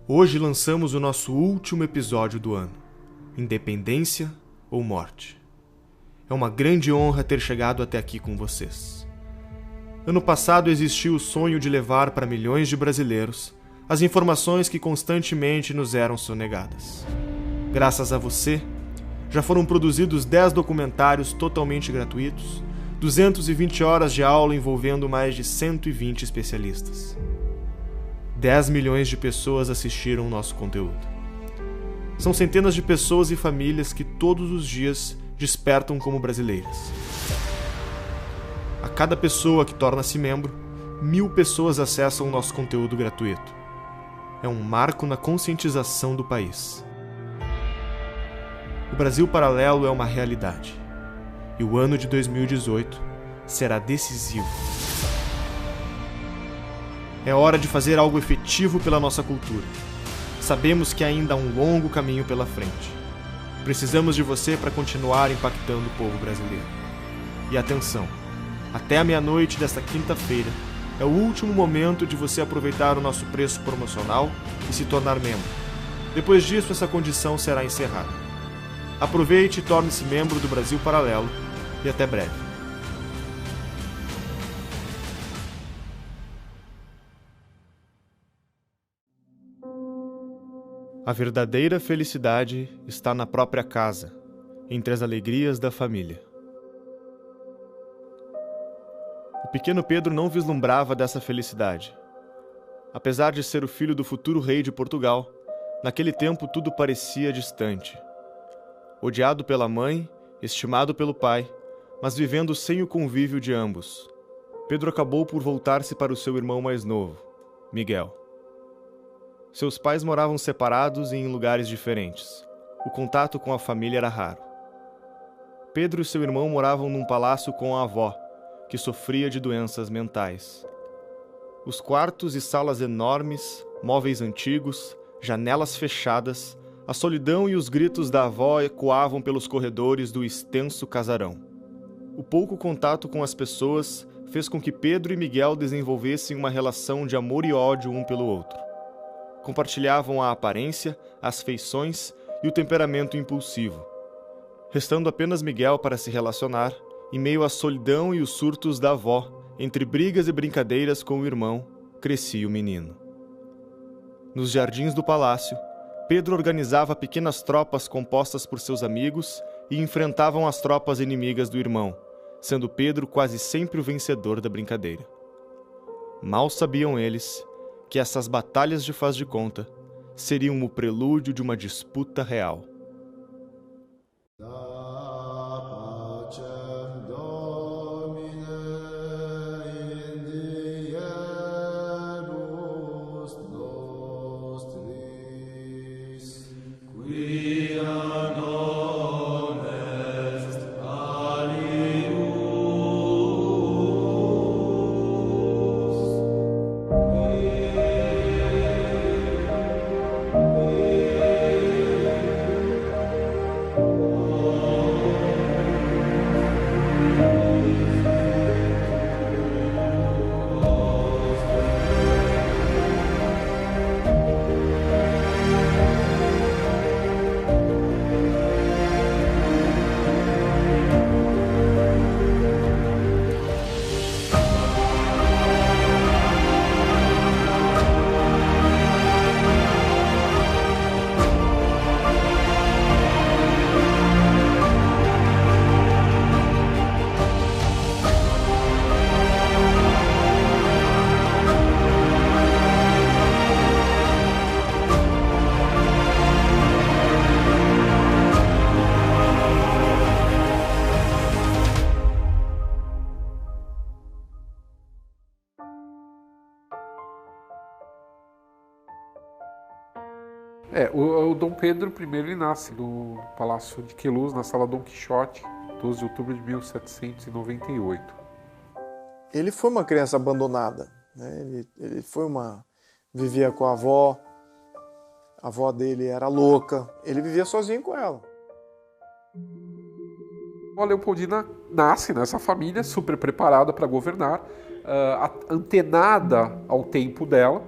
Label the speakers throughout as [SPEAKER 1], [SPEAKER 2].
[SPEAKER 1] Hoje lançamos o nosso último episódio do ano, Independência ou Morte. É uma grande honra ter chegado até aqui com vocês. Ano passado existiu o sonho de levar para milhões de brasileiros as informações que constantemente nos eram sonegadas. Graças a você, já foram produzidos 10 documentários totalmente gratuitos, 220 horas de aula envolvendo mais de 120 especialistas. 10 milhões de pessoas assistiram o nosso conteúdo. São centenas de pessoas e famílias que todos os dias despertam como brasileiras. A cada pessoa que torna-se membro, 1000 pessoas acessam o nosso conteúdo gratuito. É um marco na conscientização do país. O Brasil Paralelo é uma realidade. E o ano de 2018 será decisivo. É hora de fazer algo efetivo pela nossa cultura. Sabemos que ainda há um longo caminho pela frente. Precisamos de você para continuar impactando o povo brasileiro. E atenção, até a meia-noite desta quinta-feira é o último momento de você aproveitar o nosso preço promocional e se tornar membro. Depois disso, essa condição será encerrada. Aproveite e torne-se membro do Brasil Paralelo e até breve. A verdadeira felicidade está na própria casa, entre as alegrias da família. O pequeno Pedro não vislumbrava dessa felicidade. Apesar de ser o filho do futuro rei de Portugal, naquele tempo tudo parecia distante. Odiado pela mãe, estimado pelo pai, mas vivendo sem o convívio de ambos, Pedro acabou por voltar-se para o seu irmão mais novo, Miguel. Seus pais moravam separados e em lugares diferentes. O contato com a família era raro. Pedro e seu irmão moravam num palácio com a avó, que sofria de doenças mentais. Os quartos e salas enormes, móveis antigos, janelas fechadas, a solidão e os gritos da avó ecoavam pelos corredores do extenso casarão. O pouco contato com as pessoas fez com que Pedro e Miguel desenvolvessem uma relação de amor e ódio um pelo outro. Compartilhavam a aparência, as feições e o temperamento impulsivo. Restando apenas Miguel para se relacionar, em meio à solidão e os surtos da avó, entre brigas e brincadeiras com o irmão, crescia o menino. Nos jardins do palácio, Pedro organizava pequenas tropas compostas por seus amigos e enfrentavam as tropas inimigas do irmão, sendo Pedro quase sempre o vencedor da brincadeira. Mal sabiam eles que essas batalhas de faz de conta seriam o prelúdio de uma disputa real.
[SPEAKER 2] O Dom Pedro I ele nasce no Palácio de Queluz, na Sala Dom Quixote, 12 de outubro de 1798.
[SPEAKER 3] Ele foi uma criança abandonada, né? Ele foi vivia com a avó dele era louca, ele vivia sozinho com ela.
[SPEAKER 2] A Leopoldina nasce nessa família super preparada para governar, antenada ao tempo dela,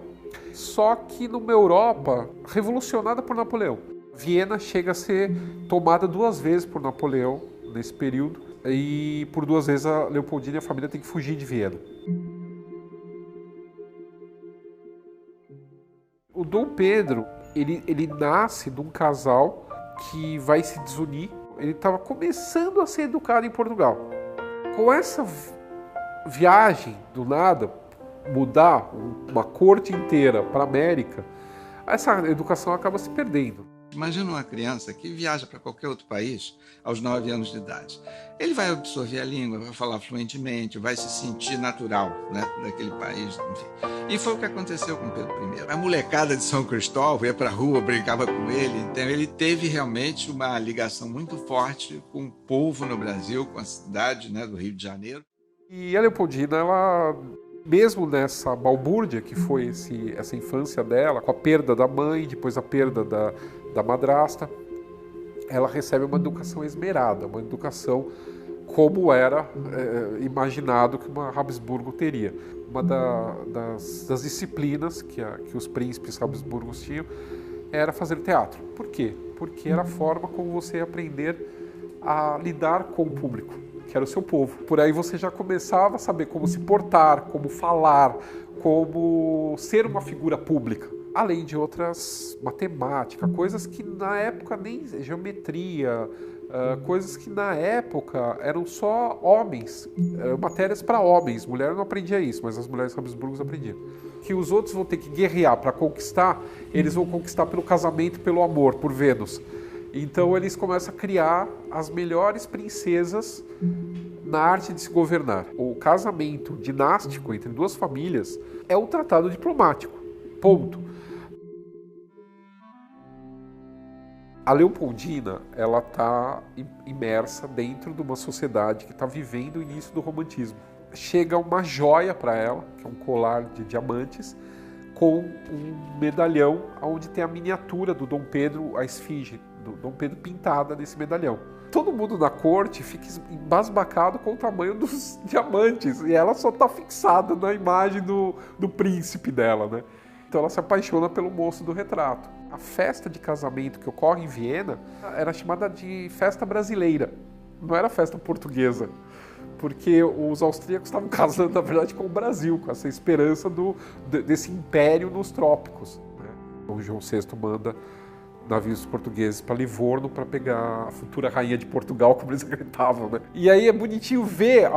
[SPEAKER 2] só que numa Europa revolucionada por Napoleão. Viena chega a ser tomada 2 vezes por Napoleão nesse período, e por 2 vezes a Leopoldina e a família tem que fugir de Viena. O Dom Pedro, ele nasce de um casal que vai se desunir. Ele estava começando a ser educado em Portugal. Com essa viagem, do nada, mudar uma corte inteira para a América, essa educação acaba se perdendo.
[SPEAKER 4] Imagina uma criança que viaja para qualquer outro país aos 9 anos de idade. Ele vai absorver a língua, vai falar fluentemente, vai se sentir natural, né, daquele país, enfim. E foi o que aconteceu com Pedro I. A molecada de São Cristóvão ia para a rua, brincava com ele. Então ele teve realmente uma ligação muito forte com o povo no Brasil, com a cidade, né, do Rio de Janeiro.
[SPEAKER 2] E a Leopoldina, ela, mesmo nessa balbúrdia que foi essa infância dela, com a perda da mãe, depois a perda da madrasta, ela recebe uma educação esmerada, uma educação como era imaginado que uma Habsburgo teria. Uma das disciplinas que os príncipes habsburgos tinham era fazer teatro. Por quê? Porque era a forma como você ia aprender a lidar com o público, que era o seu povo. Por aí você já começava a saber como se portar, como falar, como ser uma figura pública. Além de outras matemática, coisas que na época nem geometria, coisas que na época eram só homens, matérias para homens. Mulher não aprendia isso, mas as mulheres habsburgas aprendiam. Que os outros vão ter que guerrear para conquistar, eles vão conquistar pelo casamento, pelo amor, por Vênus. Então eles começam a criar as melhores princesas na arte de se governar. O casamento dinástico entre 2 famílias é um tratado diplomático. Ponto. A Leopoldina, ela está imersa dentro de uma sociedade que está vivendo o início do romantismo. Chega uma joia para ela, que é um colar de diamantes, com um medalhão onde tem a miniatura do Dom Pedro, a esfinge do Dom Pedro pintada nesse medalhão. Todo mundo na corte fica embasbacado com o tamanho dos diamantes, e ela só está fixada na imagem do príncipe dela, né? Então ela se apaixona pelo moço do retrato. A festa de casamento que ocorre em Viena era chamada de festa brasileira, não era festa portuguesa, porque os austríacos estavam casando, na verdade, com o Brasil, com essa esperança desse império nos trópicos, né? O João VI manda navios portugueses para Livorno para pegar a futura rainha de Portugal, como eles acreditavam, né? E aí é bonitinho ver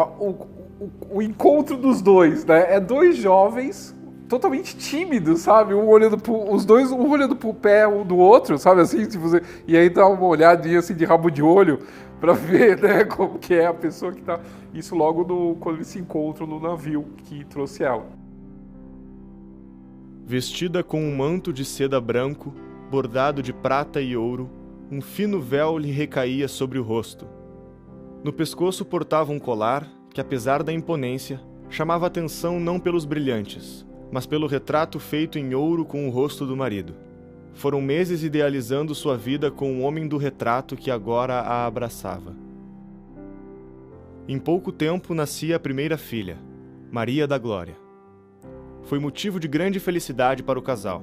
[SPEAKER 2] o encontro dos dois, né? É 2 jovens totalmente tímidos, sabe? Os dois olhando pro pé um do outro, sabe? Assim, e aí dá uma olhadinha assim de rabo de olho para ver, né, como que é a pessoa que tá. Isso logo quando eles se encontram no navio que trouxe ela.
[SPEAKER 1] Vestida com um manto de seda branco, bordado de prata e ouro, um fino véu lhe recaía sobre o rosto. No pescoço portava um colar que, apesar da imponência, chamava atenção não pelos brilhantes, mas pelo retrato feito em ouro com o rosto do marido. Foram meses idealizando sua vida com o homem do retrato que agora a abraçava. Em pouco tempo nascia a primeira filha, Maria da Glória. Foi motivo de grande felicidade para o casal.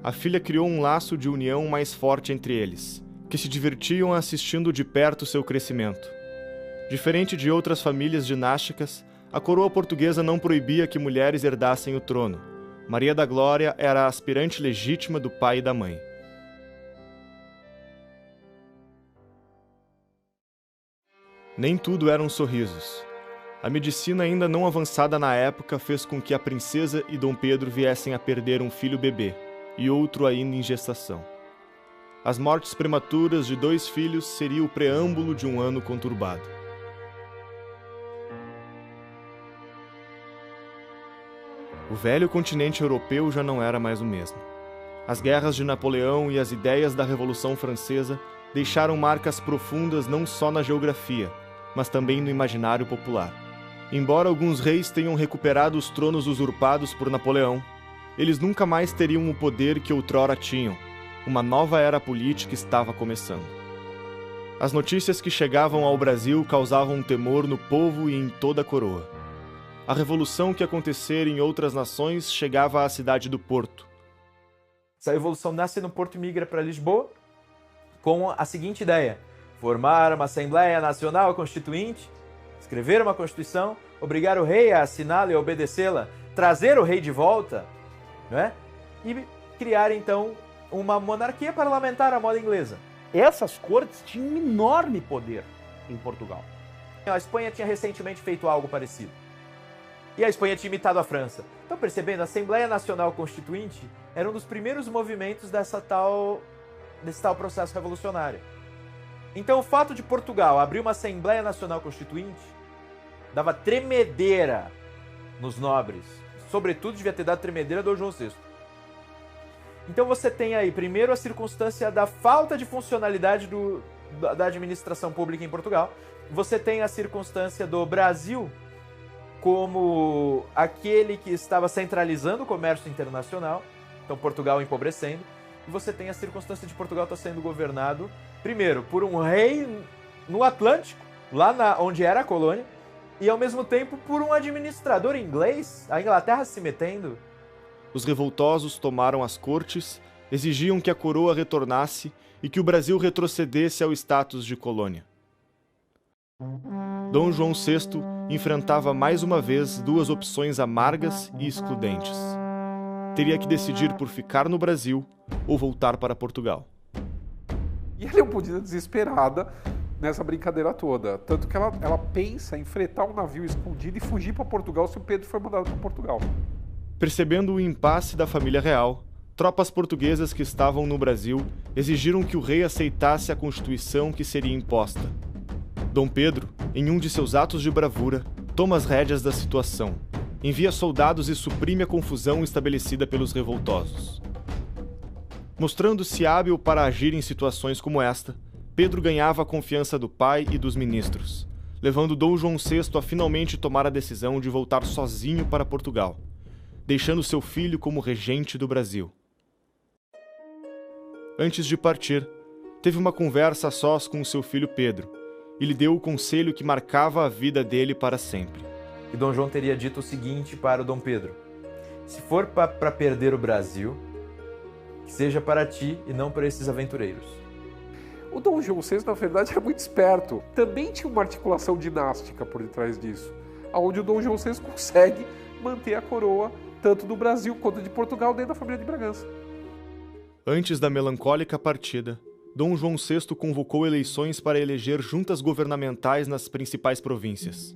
[SPEAKER 1] A filha criou um laço de união mais forte entre eles, que se divertiam assistindo de perto seu crescimento. Diferente de outras famílias dinásticas, a coroa portuguesa não proibia que mulheres herdassem o trono. Maria da Glória era a aspirante legítima do pai e da mãe. Nem tudo eram sorrisos. A medicina ainda não avançada na época fez com que a princesa e Dom Pedro viessem a perder um filho bebê e outro ainda em gestação. As mortes prematuras de 2 filhos seria o preâmbulo de um ano conturbado. O velho continente europeu já não era mais o mesmo. As guerras de Napoleão e as ideias da Revolução Francesa deixaram marcas profundas não só na geografia, mas também no imaginário popular. Embora alguns reis tenham recuperado os tronos usurpados por Napoleão, eles nunca mais teriam o poder que outrora tinham. Uma nova era política estava começando. As notícias que chegavam ao Brasil causavam temor no povo e em toda a coroa. a revolução que acontecera em outras nações chegava à cidade do Porto.
[SPEAKER 5] Essa revolução nasce no Porto e migra para Lisboa com a seguinte ideia: formar uma Assembleia Nacional Constituinte, escrever uma Constituição, obrigar o rei a assiná-la e a obedecê-la, trazer o rei de volta, né? E criar então uma monarquia parlamentar à moda inglesa.
[SPEAKER 6] Essas cortes tinham um enorme poder em Portugal.
[SPEAKER 5] A Espanha tinha recentemente feito algo parecido. E a Espanha tinha imitado a França. Então, percebendo, a Assembleia Nacional Constituinte era um dos primeiros movimentos desse tal processo revolucionário. Então, o fato de Portugal abrir uma Assembleia Nacional Constituinte dava tremedeira nos nobres. Sobretudo, devia ter dado tremedeira do João VI. Então, você tem aí, primeiro, a circunstância da falta de funcionalidade da administração pública em Portugal. Você tem a circunstância do Brasil como aquele que estava centralizando o comércio internacional, então Portugal empobrecendo, e você tem a circunstância de Portugal estar sendo governado, primeiro, por um rei no Atlântico, lá onde era a colônia, e ao mesmo tempo por um administrador inglês, a Inglaterra se metendo.
[SPEAKER 1] Os revoltosos tomaram as cortes, exigiam que a coroa retornasse e que o Brasil retrocedesse ao status de colônia. Dom João VI enfrentava mais uma vez duas opções amargas e excludentes. Teria que decidir por ficar no Brasil ou voltar para Portugal.
[SPEAKER 2] E a Leopoldina desesperada nessa brincadeira toda. Tanto que ela pensa em fretar um navio escondido e fugir para Portugal se o Pedro for mandado para Portugal.
[SPEAKER 1] Percebendo o impasse da família real, tropas portuguesas que estavam no Brasil exigiram que o rei aceitasse a Constituição que seria imposta. Dom Pedro, em um de seus atos de bravura, toma as rédeas da situação, envia soldados e suprime a confusão estabelecida pelos revoltosos. Mostrando-se hábil para agir em situações como esta, Pedro ganhava a confiança do pai e dos ministros, levando Dom João VI a finalmente tomar a decisão de voltar sozinho para Portugal, deixando seu filho como regente do Brasil. Antes de partir, teve uma conversa a sós com seu filho Pedro, e lhe deu o conselho que marcava a vida dele para sempre.
[SPEAKER 5] E Dom João teria dito o seguinte para o Dom Pedro: se for para perder o Brasil, que seja para ti e não para esses aventureiros.
[SPEAKER 2] O Dom João VI, na verdade, era muito esperto. Também tinha uma articulação dinástica por detrás disso, onde o Dom João VI consegue manter a coroa tanto do Brasil quanto de Portugal dentro da família de Bragança.
[SPEAKER 1] Antes da melancólica partida, Dom João VI convocou eleições para eleger juntas governamentais nas principais províncias.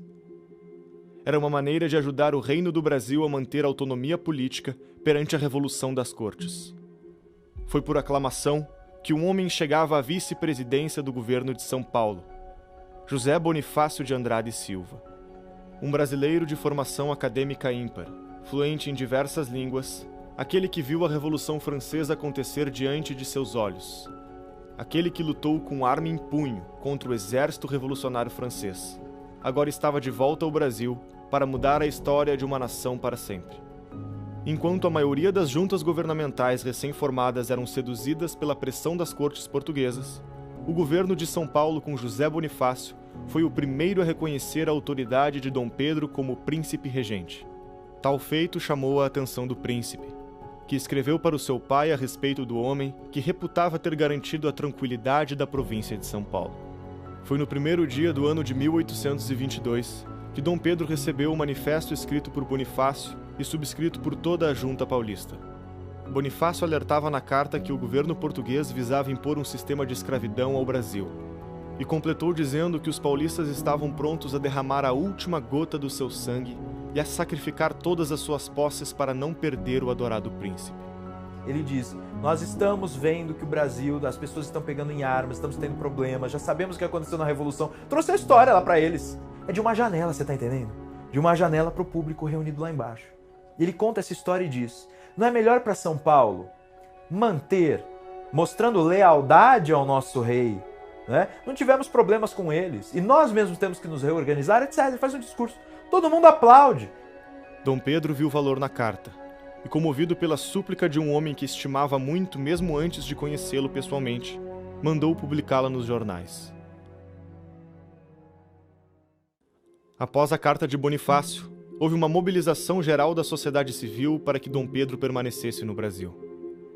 [SPEAKER 1] Era uma maneira de ajudar o Reino do Brasil a manter a autonomia política perante a Revolução das Cortes. Foi por aclamação que um homem chegava à vice-presidência do governo de São Paulo, José Bonifácio de Andrade Silva. Um brasileiro de formação acadêmica ímpar, fluente em diversas línguas, aquele que viu a Revolução Francesa acontecer diante de seus olhos. Aquele que lutou com arma em punho contra o exército revolucionário francês, agora estava de volta ao Brasil para mudar a história de uma nação para sempre. Enquanto a maioria das juntas governamentais recém-formadas eram seduzidas pela pressão das cortes portuguesas, o governo de São Paulo com José Bonifácio foi o primeiro a reconhecer a autoridade de Dom Pedro como príncipe regente. Tal feito chamou a atenção do príncipe, que escreveu para o seu pai a respeito do homem que reputava ter garantido a tranquilidade da província de São Paulo. Foi no primeiro dia do ano de 1822 que Dom Pedro recebeu o manifesto escrito por Bonifácio e subscrito por toda a junta paulista. Bonifácio alertava na carta que o governo português visava impor um sistema de escravidão ao Brasil, e completou dizendo que os paulistas estavam prontos a derramar a última gota do seu sangue e a sacrificar todas as suas posses para não perder o adorado príncipe.
[SPEAKER 5] Ele diz: nós estamos vendo que o Brasil, as pessoas estão pegando em armas, estamos tendo problemas, já sabemos o que aconteceu na Revolução. Trouxe a história lá para eles. É de uma janela, você tá entendendo? De uma janela para o público reunido lá embaixo. E ele conta essa história e diz: não é melhor para São Paulo manter, mostrando lealdade ao nosso rei, né? Não tivemos problemas com eles e nós mesmos temos que nos reorganizar, etc. Ele faz um discurso. Todo mundo aplaude.
[SPEAKER 1] Dom Pedro viu valor na carta, e comovido pela súplica de um homem que estimava muito mesmo antes de conhecê-lo pessoalmente, mandou publicá-la nos jornais. Após a carta de Bonifácio, houve uma mobilização geral da sociedade civil para que Dom Pedro permanecesse no Brasil.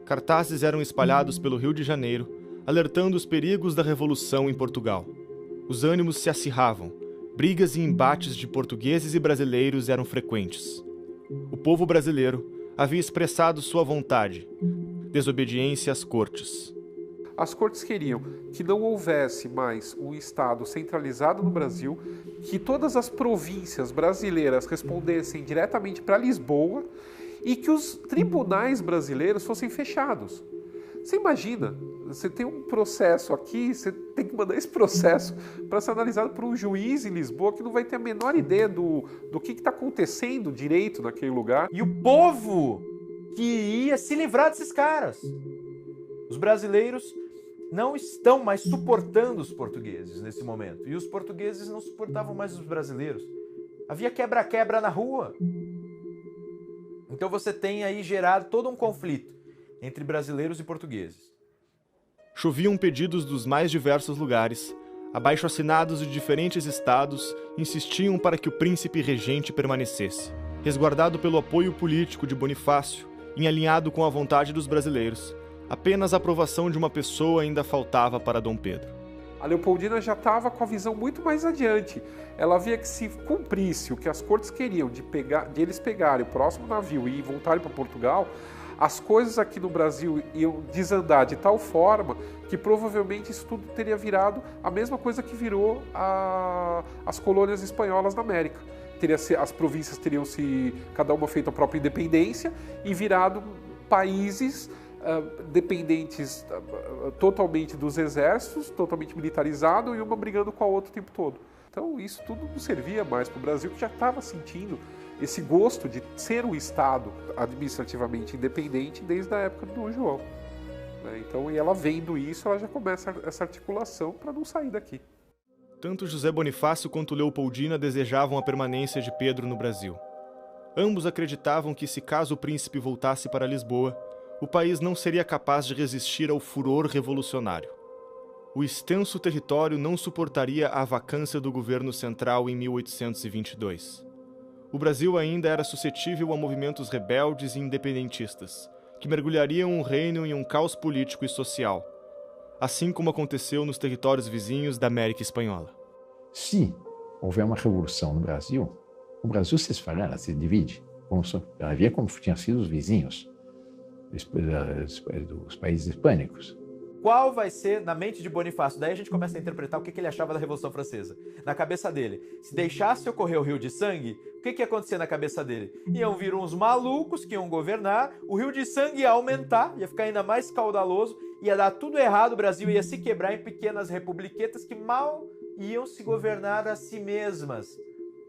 [SPEAKER 1] Cartazes eram espalhados pelo Rio de Janeiro, alertando os perigos da Revolução em Portugal. Os ânimos se acirravam, brigas e embates de portugueses e brasileiros eram frequentes. O povo brasileiro havia expressado sua vontade, desobediência às cortes.
[SPEAKER 2] As cortes queriam que não houvesse mais um Estado centralizado no Brasil, que todas as províncias brasileiras respondessem diretamente para Lisboa e que os tribunais brasileiros fossem fechados. Você imagina, você tem um processo aqui, você tem que mandar esse processo para ser analisado por um juiz em Lisboa que não vai ter a menor ideia do que está acontecendo direito naquele lugar.
[SPEAKER 5] E o povo que ia se livrar desses caras. Os brasileiros não estão mais suportando os portugueses nesse momento. E os portugueses não suportavam mais os brasileiros. Havia quebra-quebra na rua. Então você tem aí gerado todo um conflito entre brasileiros e portugueses.
[SPEAKER 1] Choviam pedidos dos mais diversos lugares. Abaixo-assinados de diferentes estados insistiam para que o príncipe regente permanecesse. Resguardado pelo apoio político de Bonifácio, e alinhado com a vontade dos brasileiros, apenas a aprovação de uma pessoa ainda faltava para Dom Pedro.
[SPEAKER 2] A Leopoldina já estava com a visão muito mais adiante. Ela via que se cumprisse o que as cortes queriam de eles pegarem o próximo navio e voltarem para Portugal, as coisas aqui no Brasil iam desandar de tal forma que provavelmente isso tudo teria virado a mesma coisa que virou as colônias espanholas na América. As províncias teriam cada uma feito a própria independência e virado países dependentes totalmente dos exércitos, totalmente militarizado e uma brigando com a outra o tempo todo. Então isso tudo não servia mais para o Brasil, que já estava sentindo esse gosto de ser um Estado administrativamente independente desde a época do Dom João. Então, e ela vendo isso, ela já começa essa articulação para não sair daqui.
[SPEAKER 1] Tanto José Bonifácio quanto Leopoldina desejavam a permanência de Pedro no Brasil. Ambos acreditavam que, se caso o príncipe voltasse para Lisboa, o país não seria capaz de resistir ao furor revolucionário. O extenso território não suportaria a vacância do governo central em 1822. O Brasil ainda era suscetível a movimentos rebeldes e independentistas, que mergulhariam o reino em um caos político e social, assim como aconteceu nos territórios vizinhos da América Espanhola.
[SPEAKER 7] Se houver uma revolução no Brasil, o Brasil se esfarela, se divide, para ver como tinham sido os vizinhos dos países hispânicos.
[SPEAKER 5] Qual vai ser, na mente de Bonifácio, daí a gente começa a interpretar o que ele achava da Revolução Francesa. Na cabeça dele, se deixasse ocorrer o rio de sangue, o que ia acontecer na cabeça dele? Iam vir uns malucos que iam governar, o rio de sangue ia aumentar, ia ficar ainda mais caudaloso, ia dar tudo errado, o Brasil ia se quebrar em pequenas republiquetas que mal iam se governar a si mesmas.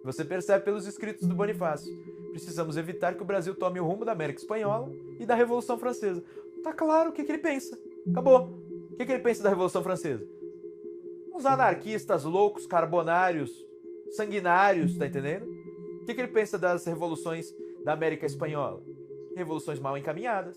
[SPEAKER 5] Você percebe pelos escritos do Bonifácio. Precisamos evitar que o Brasil tome o rumo da América Espanhola e da Revolução Francesa. Tá claro o que ele pensa. Acabou. O que ele pensa da Revolução Francesa? Uns anarquistas loucos, carbonários, sanguinários, tá entendendo? O que ele pensa das revoluções da América Espanhola? Revoluções mal encaminhadas,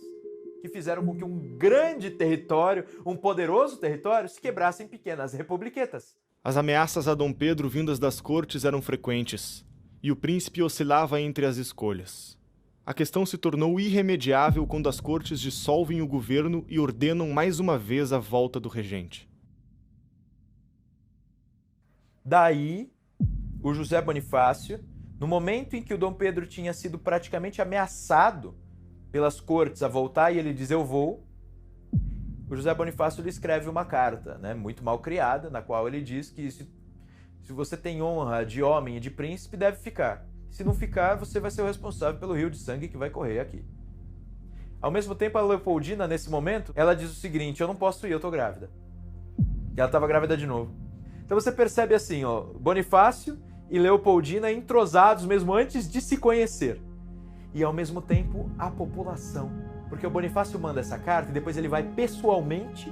[SPEAKER 5] que fizeram com que um grande território, um poderoso território, se quebrasse em pequenas republiquetas.
[SPEAKER 1] As ameaças a Dom Pedro vindas das cortes eram frequentes, e o príncipe oscilava entre as escolhas. A questão se tornou irremediável quando as cortes dissolvem o governo e ordenam mais uma vez a volta do regente.
[SPEAKER 5] Daí, o José Bonifácio, no momento em que o Dom Pedro tinha sido praticamente ameaçado pelas cortes a voltar e ele diz eu vou, o José Bonifácio lhe escreve uma carta, muito mal criada, na qual ele diz que se você tem honra de homem e de príncipe, deve ficar. Se não ficar, você vai ser o responsável pelo rio de sangue que vai correr aqui. Ao mesmo tempo, a Leopoldina, nesse momento, ela diz o seguinte, eu não posso ir, eu tô grávida. E ela estava grávida de novo. Então você percebe assim, Bonifácio e Leopoldina entrosados mesmo antes de se conhecer. E ao mesmo tempo, a população. Porque o Bonifácio manda essa carta e depois ele vai pessoalmente,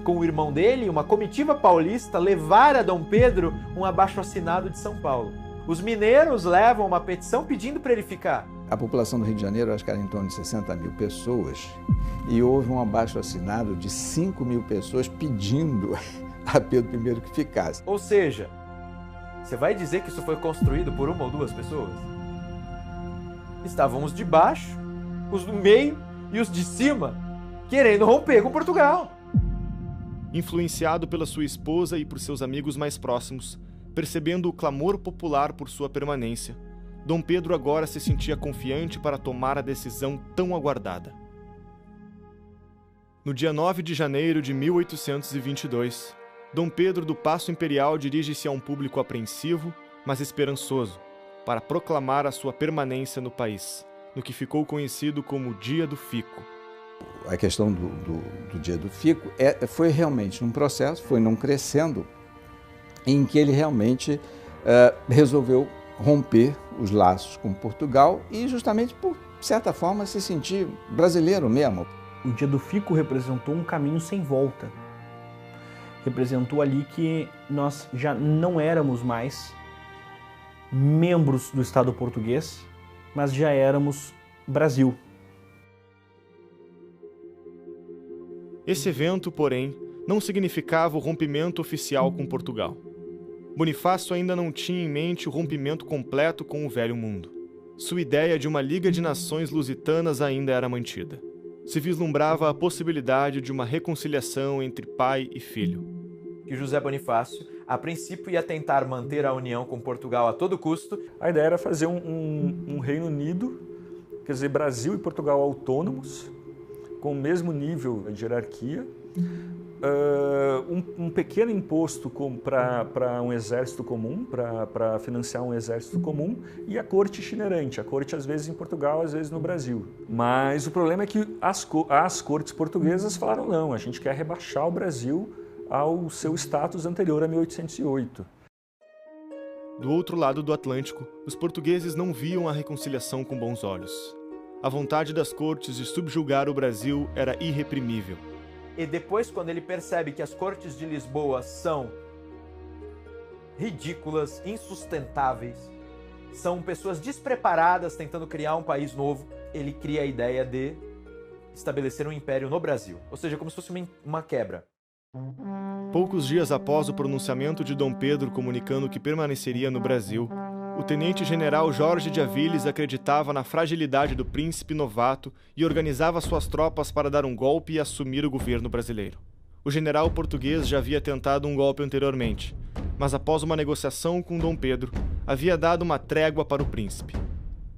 [SPEAKER 5] com o irmão dele, uma comitiva paulista, levar a Dom Pedro um abaixo-assinado de São Paulo. Os mineiros levam uma petição pedindo para ele ficar.
[SPEAKER 8] A população do Rio de Janeiro, acho que era em torno de 60 mil pessoas, e houve um abaixo-assinado de 5 mil pessoas pedindo a Pedro I que ficasse.
[SPEAKER 5] Ou seja, você vai dizer que isso foi construído por uma ou duas pessoas? estavam os de baixo, os do meio e os de cima querendo romper com Portugal.
[SPEAKER 1] Influenciado pela sua esposa e por seus amigos mais próximos, percebendo o clamor popular por sua permanência, Dom Pedro agora se sentia confiante para tomar a decisão tão aguardada. No dia 9 de janeiro de 1822, Dom Pedro do Paço Imperial dirige-se a um público apreensivo, mas esperançoso, para proclamar a sua permanência no país, no que ficou conhecido como Dia do Fico.
[SPEAKER 8] A questão do Dia do Fico foi realmente um processo, foi num crescendo, em que ele realmente resolveu romper os laços com Portugal e justamente, por certa forma, se sentir brasileiro mesmo.
[SPEAKER 6] O Dia do Fico representou um caminho sem volta. Representou ali que nós já não éramos mais membros do Estado português, mas já éramos Brasil.
[SPEAKER 1] Esse evento, porém, não significava o rompimento oficial com Portugal. Bonifácio ainda não tinha em mente o rompimento completo com o Velho Mundo. Sua ideia de uma Liga de Nações Lusitanas ainda era mantida. Se vislumbrava a possibilidade de uma reconciliação entre pai e filho.
[SPEAKER 5] Que José Bonifácio, a princípio, ia tentar manter a união com Portugal a todo custo.
[SPEAKER 9] A ideia era fazer um Reino Unido, quer dizer, Brasil e Portugal autônomos, com o mesmo nível de hierarquia, um pequeno imposto para um exército comum, para financiar um exército comum, e a corte itinerante, a corte às vezes em Portugal, às vezes no Brasil. Mas o problema é que as cortes portuguesas falaram não, a gente quer rebaixar o Brasil ao seu status anterior a 1808.
[SPEAKER 1] Do outro lado do Atlântico, os portugueses não viam a reconciliação com bons olhos. A vontade das cortes de subjugar o Brasil era irreprimível.
[SPEAKER 5] E depois, quando ele percebe que as cortes de Lisboa são ridículas, insustentáveis, são pessoas despreparadas tentando criar um país novo, ele cria a ideia de estabelecer um império no Brasil. Ou seja, como se fosse uma quebra.
[SPEAKER 1] Poucos dias após o pronunciamento de Dom Pedro comunicando que permaneceria no Brasil, o tenente-general Jorge de Aviles acreditava na fragilidade do príncipe novato e organizava suas tropas para dar um golpe e assumir o governo brasileiro. O general português já havia tentado um golpe anteriormente, mas após uma negociação com Dom Pedro, havia dado uma trégua para o príncipe.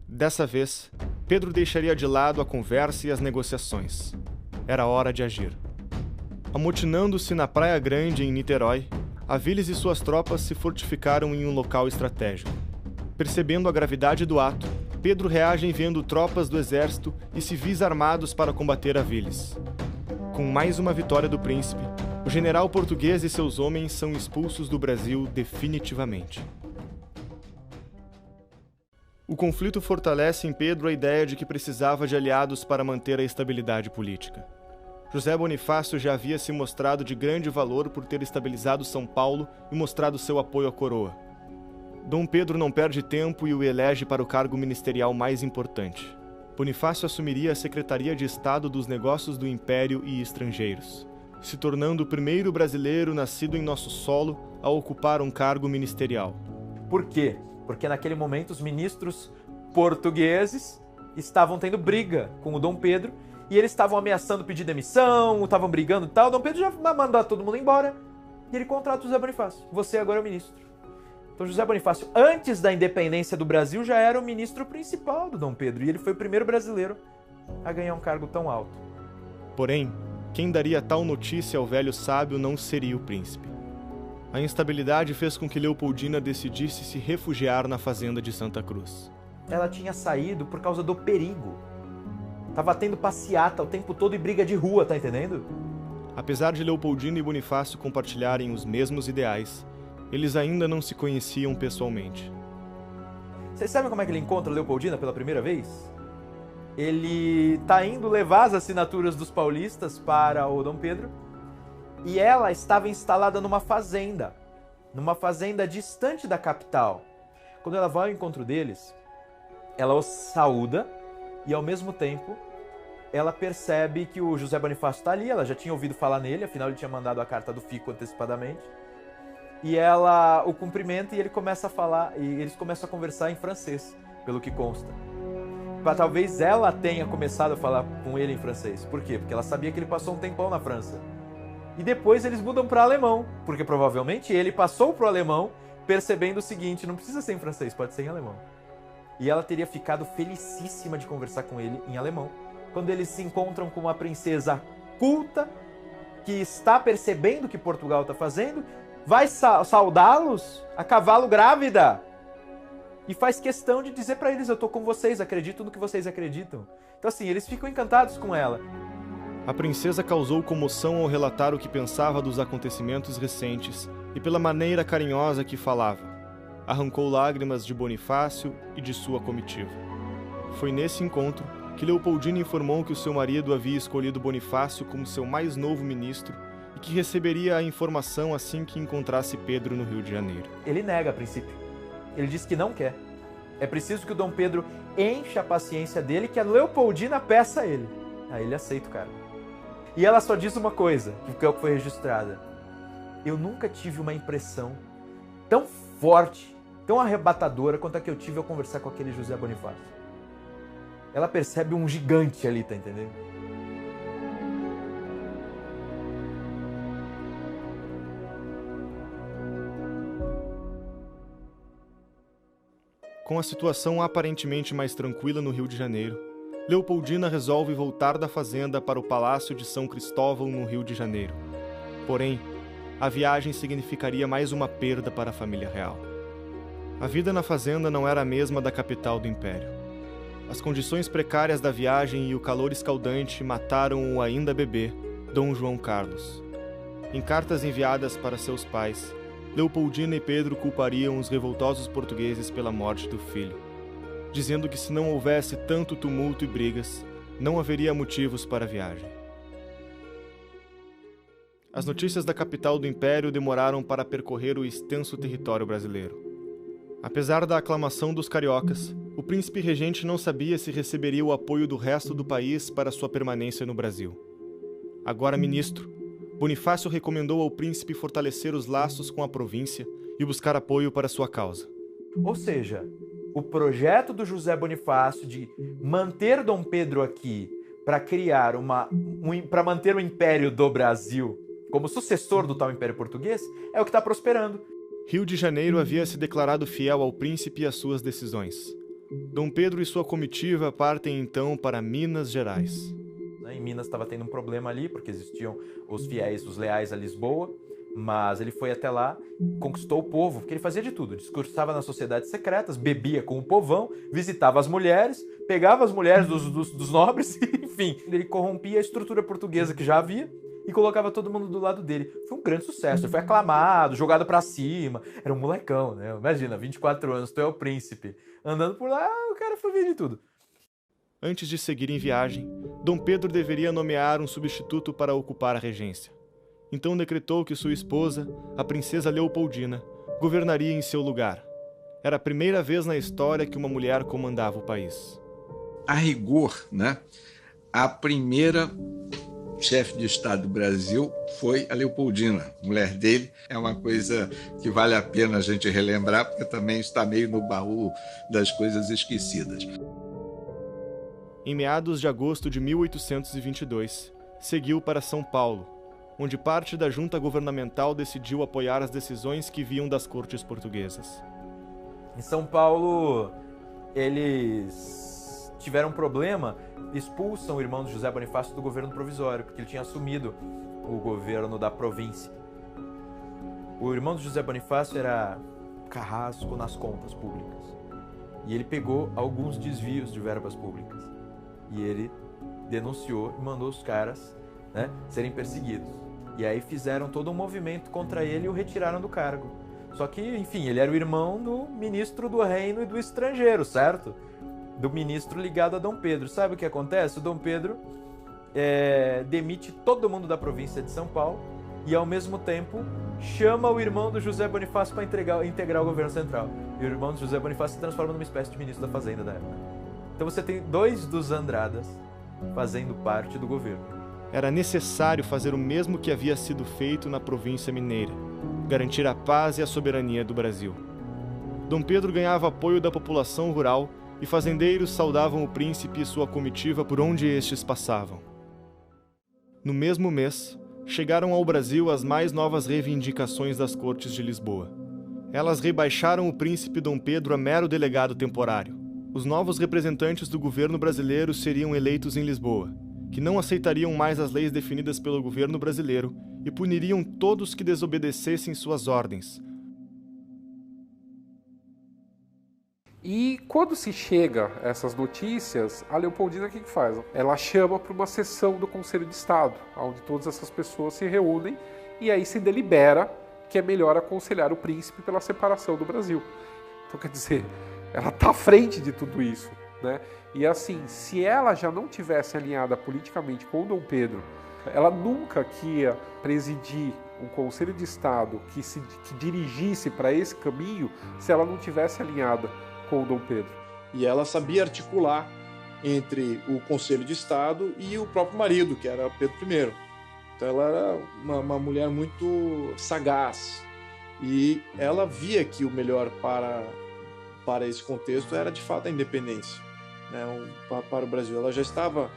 [SPEAKER 1] Dessa vez, Pedro deixaria de lado a conversa e as negociações. Era hora de agir. Amotinando-se na Praia Grande, em Niterói, Aviles e suas tropas se fortificaram em um local estratégico. Percebendo a gravidade do ato, Pedro reage enviando tropas do exército e civis armados para combater Aviles. Com mais uma vitória do príncipe, o general português e seus homens são expulsos do Brasil definitivamente. O conflito fortalece em Pedro a ideia de que precisava de aliados para manter a estabilidade política. José Bonifácio já havia se mostrado de grande valor por ter estabilizado São Paulo e mostrado seu apoio à coroa. Dom Pedro não perde tempo e o elege para o cargo ministerial mais importante. Bonifácio assumiria a Secretaria de Estado dos Negócios do Império e Estrangeiros, se tornando o primeiro brasileiro nascido em nosso solo a ocupar um cargo ministerial.
[SPEAKER 5] Por quê? Porque naquele momento os ministros portugueses estavam tendo briga com o Dom Pedro e eles estavam ameaçando pedir demissão, estavam brigando e tal. Dom Pedro já vai mandar todo mundo embora e ele contrata o José Bonifácio. Você agora é o ministro. Então José Bonifácio, antes da independência do Brasil, já era o ministro principal do Dom Pedro e ele foi o primeiro brasileiro a ganhar um cargo tão alto.
[SPEAKER 1] Porém, quem daria tal notícia ao velho sábio não seria o príncipe. A instabilidade fez com que Leopoldina decidisse se refugiar na fazenda de Santa Cruz.
[SPEAKER 5] Ela tinha saído por causa do perigo. Tava tendo passeata o tempo todo e briga de rua, tá entendendo?
[SPEAKER 1] Apesar de Leopoldina e Bonifácio compartilharem os mesmos ideais, eles ainda não se conheciam pessoalmente.
[SPEAKER 5] Vocês sabem como é que ele encontra Leopoldina pela primeira vez? Ele tá indo levar as assinaturas dos paulistas para o Dom Pedro e ela estava instalada numa fazenda distante da capital. Quando ela vai ao encontro deles, ela os saúda e ao mesmo tempo ela percebe que o José Bonifácio está ali, ela já tinha ouvido falar nele, afinal ele tinha mandado a carta do Fico antecipadamente. E ela o cumprimenta e ele começa a falar, e eles começam a conversar em francês, pelo que consta. talvez ela tenha começado a falar com ele em francês. Por quê? Porque ela sabia que ele passou um tempão na França. E depois eles mudam para alemão, porque provavelmente ele passou para o alemão percebendo o seguinte, não precisa ser em francês, pode ser em alemão. E ela teria ficado felicíssima de conversar com ele em alemão. Quando eles se encontram com uma princesa culta, que está percebendo o que Portugal está fazendo, vai saudá-los a cavalo grávida. E faz questão de dizer para eles, eu estou com vocês, acredito no que vocês acreditam. Então assim, eles ficam encantados com ela.
[SPEAKER 1] A princesa causou comoção ao relatar o que pensava dos acontecimentos recentes e pela maneira carinhosa que falava. Arrancou lágrimas de Bonifácio e de sua comitiva. Foi nesse encontro que Leopoldina informou que o seu marido havia escolhido Bonifácio como seu mais novo ministro e que receberia a informação assim que encontrasse Pedro no Rio de Janeiro.
[SPEAKER 5] Ele nega a princípio. Ele diz que não quer. É preciso que o Dom Pedro encha a paciência dele, que a Leopoldina peça a ele. Aí ele aceita o cara. E ela só diz uma coisa, que é o que foi registrada. Eu nunca tive uma impressão tão forte, tão arrebatadora quanto a que eu tive ao conversar com aquele José Bonifácio. Ela percebe um gigante ali, tá entendendo?
[SPEAKER 1] Com a situação aparentemente mais tranquila no Rio de Janeiro, Leopoldina resolve voltar da fazenda para o Palácio de São Cristóvão, no Rio de Janeiro. Porém, a viagem significaria mais uma perda para a família real. A vida na fazenda não era a mesma da capital do Império. As condições precárias da viagem e o calor escaldante mataram o ainda bebê, Dom João Carlos. Em cartas enviadas para seus pais, Leopoldina e Pedro culpariam os revoltosos portugueses pela morte do filho, dizendo que se não houvesse tanto tumulto e brigas, não haveria motivos para a viagem. As notícias da capital do Império demoraram para percorrer o extenso território brasileiro. Apesar da aclamação dos cariocas, o príncipe regente não sabia se receberia o apoio do resto do país para sua permanência no Brasil. Agora ministro, Bonifácio recomendou ao príncipe fortalecer os laços com a província e buscar apoio para sua causa.
[SPEAKER 5] Ou seja, o projeto do José Bonifácio de manter Dom Pedro aqui para criar para manter o Império do Brasil como sucessor do tal Império Português é o que está prosperando.
[SPEAKER 1] Rio de Janeiro havia se declarado fiel ao príncipe e às suas decisões. Dom Pedro e sua comitiva partem então para Minas Gerais.
[SPEAKER 5] Em Minas estava tendo um problema ali, porque existiam os fiéis, os leais a Lisboa, mas ele foi até lá, conquistou o povo, porque ele fazia de tudo, discursava nas sociedades secretas, bebia com o povão, visitava as mulheres, pegava as mulheres dos nobres, enfim, ele corrompia a estrutura portuguesa que já havia e colocava todo mundo do lado dele. Foi um grande sucesso, ele foi aclamado, jogado pra cima, era um molecão, né? Imagina, 24 anos, tu é o príncipe, andando por lá, o cara foi ver de tudo.
[SPEAKER 1] Antes de seguir em viagem, Dom Pedro deveria nomear um substituto para ocupar a regência. Então decretou que sua esposa, a princesa Leopoldina, governaria em seu lugar. Era a primeira vez na história que uma mulher comandava o país.
[SPEAKER 4] A rigor, né? A primeira chefe de Estado do Brasil foi a Leopoldina, mulher dele. É uma coisa que vale a pena a gente relembrar, porque também está meio no baú das coisas esquecidas.
[SPEAKER 1] Em meados de agosto de 1822, seguiu para São Paulo, onde parte da junta governamental decidiu apoiar as decisões que vinham das cortes portuguesas.
[SPEAKER 5] Em São Paulo, eles tiveram um problema, expulsam o irmão de José Bonifácio do governo provisório, porque ele tinha assumido o governo da província. O irmão de José Bonifácio era carrasco nas contas públicas. E ele pegou alguns desvios de verbas públicas. E ele denunciou e mandou os caras, né, serem perseguidos. E aí fizeram todo um movimento contra ele e o retiraram do cargo. Só que, enfim, ele era o irmão do ministro do reino e do estrangeiro, certo? Do ministro ligado a Dom Pedro. Sabe o que acontece? O Dom Pedro demite todo mundo da província de São Paulo e, ao mesmo tempo, chama o irmão do José Bonifácio para integrar o governo central. E o irmão do José Bonifácio se transforma numa espécie de ministro da Fazenda da época. Então você tem dois dos Andradas fazendo parte do governo.
[SPEAKER 1] Era necessário fazer o mesmo que havia sido feito na província mineira, garantir a paz e a soberania do Brasil. Dom Pedro ganhava apoio da população rural e fazendeiros saudavam o príncipe e sua comitiva por onde estes passavam. No mesmo mês, chegaram ao Brasil as mais novas reivindicações das Cortes de Lisboa. Elas rebaixaram o príncipe Dom Pedro a mero delegado temporário. Os novos representantes do governo brasileiro seriam eleitos em Lisboa, que não aceitariam mais as leis definidas pelo governo brasileiro e puniriam todos que desobedecessem suas ordens.
[SPEAKER 2] E quando se chega a essas notícias, a Leopoldina o que faz? Ela chama para uma sessão do Conselho de Estado, onde todas essas pessoas se reúnem e aí se delibera que é melhor aconselhar o príncipe pela separação do Brasil. Então, quer dizer, ela está à frente de tudo isso, né? E assim, se ela já não tivesse alinhada politicamente com o Dom Pedro, ela nunca ia presidir um Conselho de Estado que dirigisse para esse caminho se ela não tivesse alinhada com o Dom Pedro.
[SPEAKER 3] E ela sabia articular entre o Conselho de Estado e o próprio marido, que era Pedro I. Então ela era uma mulher muito sagaz e ela via que o melhor para esse contexto era de fato a independência, né, para o Brasil. Ela já estava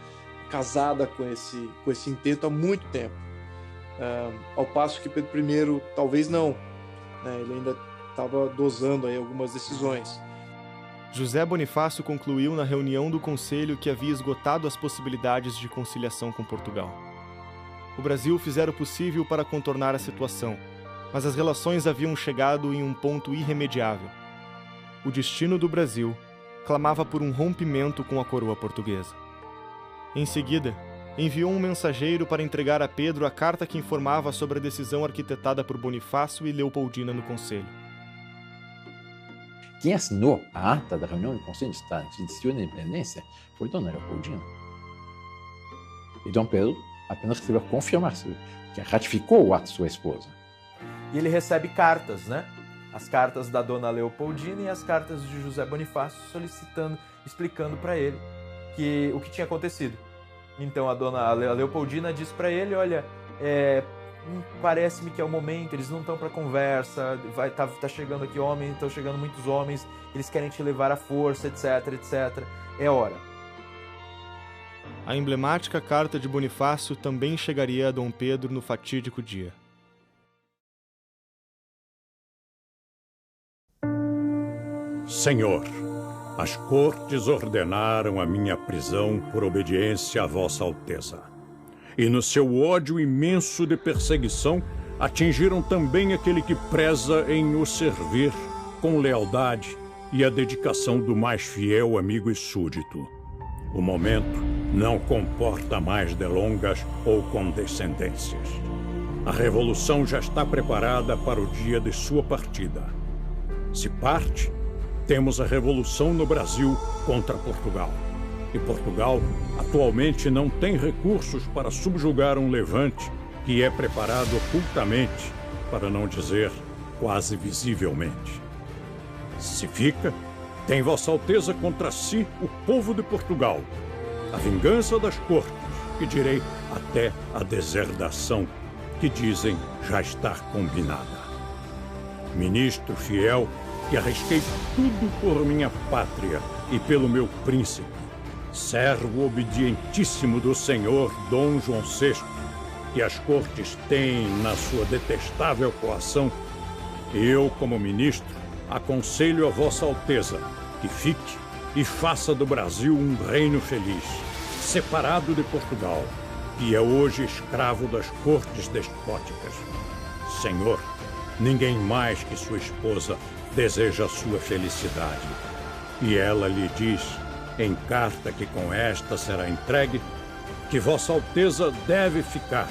[SPEAKER 3] casada com esse intento há muito tempo, ao passo que Pedro I talvez não, né, ele ainda estava dosando aí algumas decisões.
[SPEAKER 1] José Bonifácio concluiu na reunião do Conselho que havia esgotado as possibilidades de conciliação com Portugal. O Brasil fizera o possível para contornar a situação, mas as relações haviam chegado em um ponto irremediável. O destino do Brasil clamava por um rompimento com a coroa portuguesa. Em seguida, enviou um mensageiro para entregar a Pedro a carta que informava sobre a decisão arquitetada por Bonifácio e Leopoldina no Conselho.
[SPEAKER 7] Quem assinou a ata da reunião do Conselho de Estado que decidiu a independência foi Dona Leopoldina. E Dom Pedro apenas recebeu a confirmação, que ratificou o ato de sua esposa.
[SPEAKER 5] E ele recebe cartas, né? As cartas da Dona Leopoldina e as cartas de José Bonifácio explicando para ele o que tinha acontecido. Então a Dona Leopoldina diz para ele, olha, parece-me que é o momento, eles não estão para conversa, tá chegando aqui homens, estão chegando muitos homens, eles querem te levar à força, etc, etc. É hora.
[SPEAKER 1] A emblemática carta de Bonifácio também chegaria a Dom Pedro no fatídico dia.
[SPEAKER 10] Senhor, as cortes ordenaram a minha prisão por obediência a Vossa Alteza. E no seu ódio imenso de perseguição, atingiram também aquele que preza em o servir com lealdade e a dedicação do mais fiel amigo e súdito. O momento não comporta mais delongas ou condescendências. A revolução já está preparada para o dia de sua partida. Se parte, temos a revolução no Brasil contra Portugal. E Portugal atualmente não tem recursos para subjugar um levante que é preparado ocultamente, para não dizer quase visivelmente. Se fica, tem Vossa Alteza contra si o povo de Portugal, a vingança das cortes, e direi até a deserdação, que dizem já estar combinada. Ministro fiel, que arrisquei tudo por minha pátria e pelo meu príncipe, servo obedientíssimo do senhor Dom João VI, que as cortes têm na sua detestável coação, eu, como ministro, aconselho a Vossa Alteza que fique e faça do Brasil um reino feliz, separado de Portugal, que é hoje escravo das cortes despóticas. Senhor, ninguém mais que sua esposa deseja a sua felicidade. E ela lhe diz, em carta que com esta será entregue, que Vossa Alteza deve ficar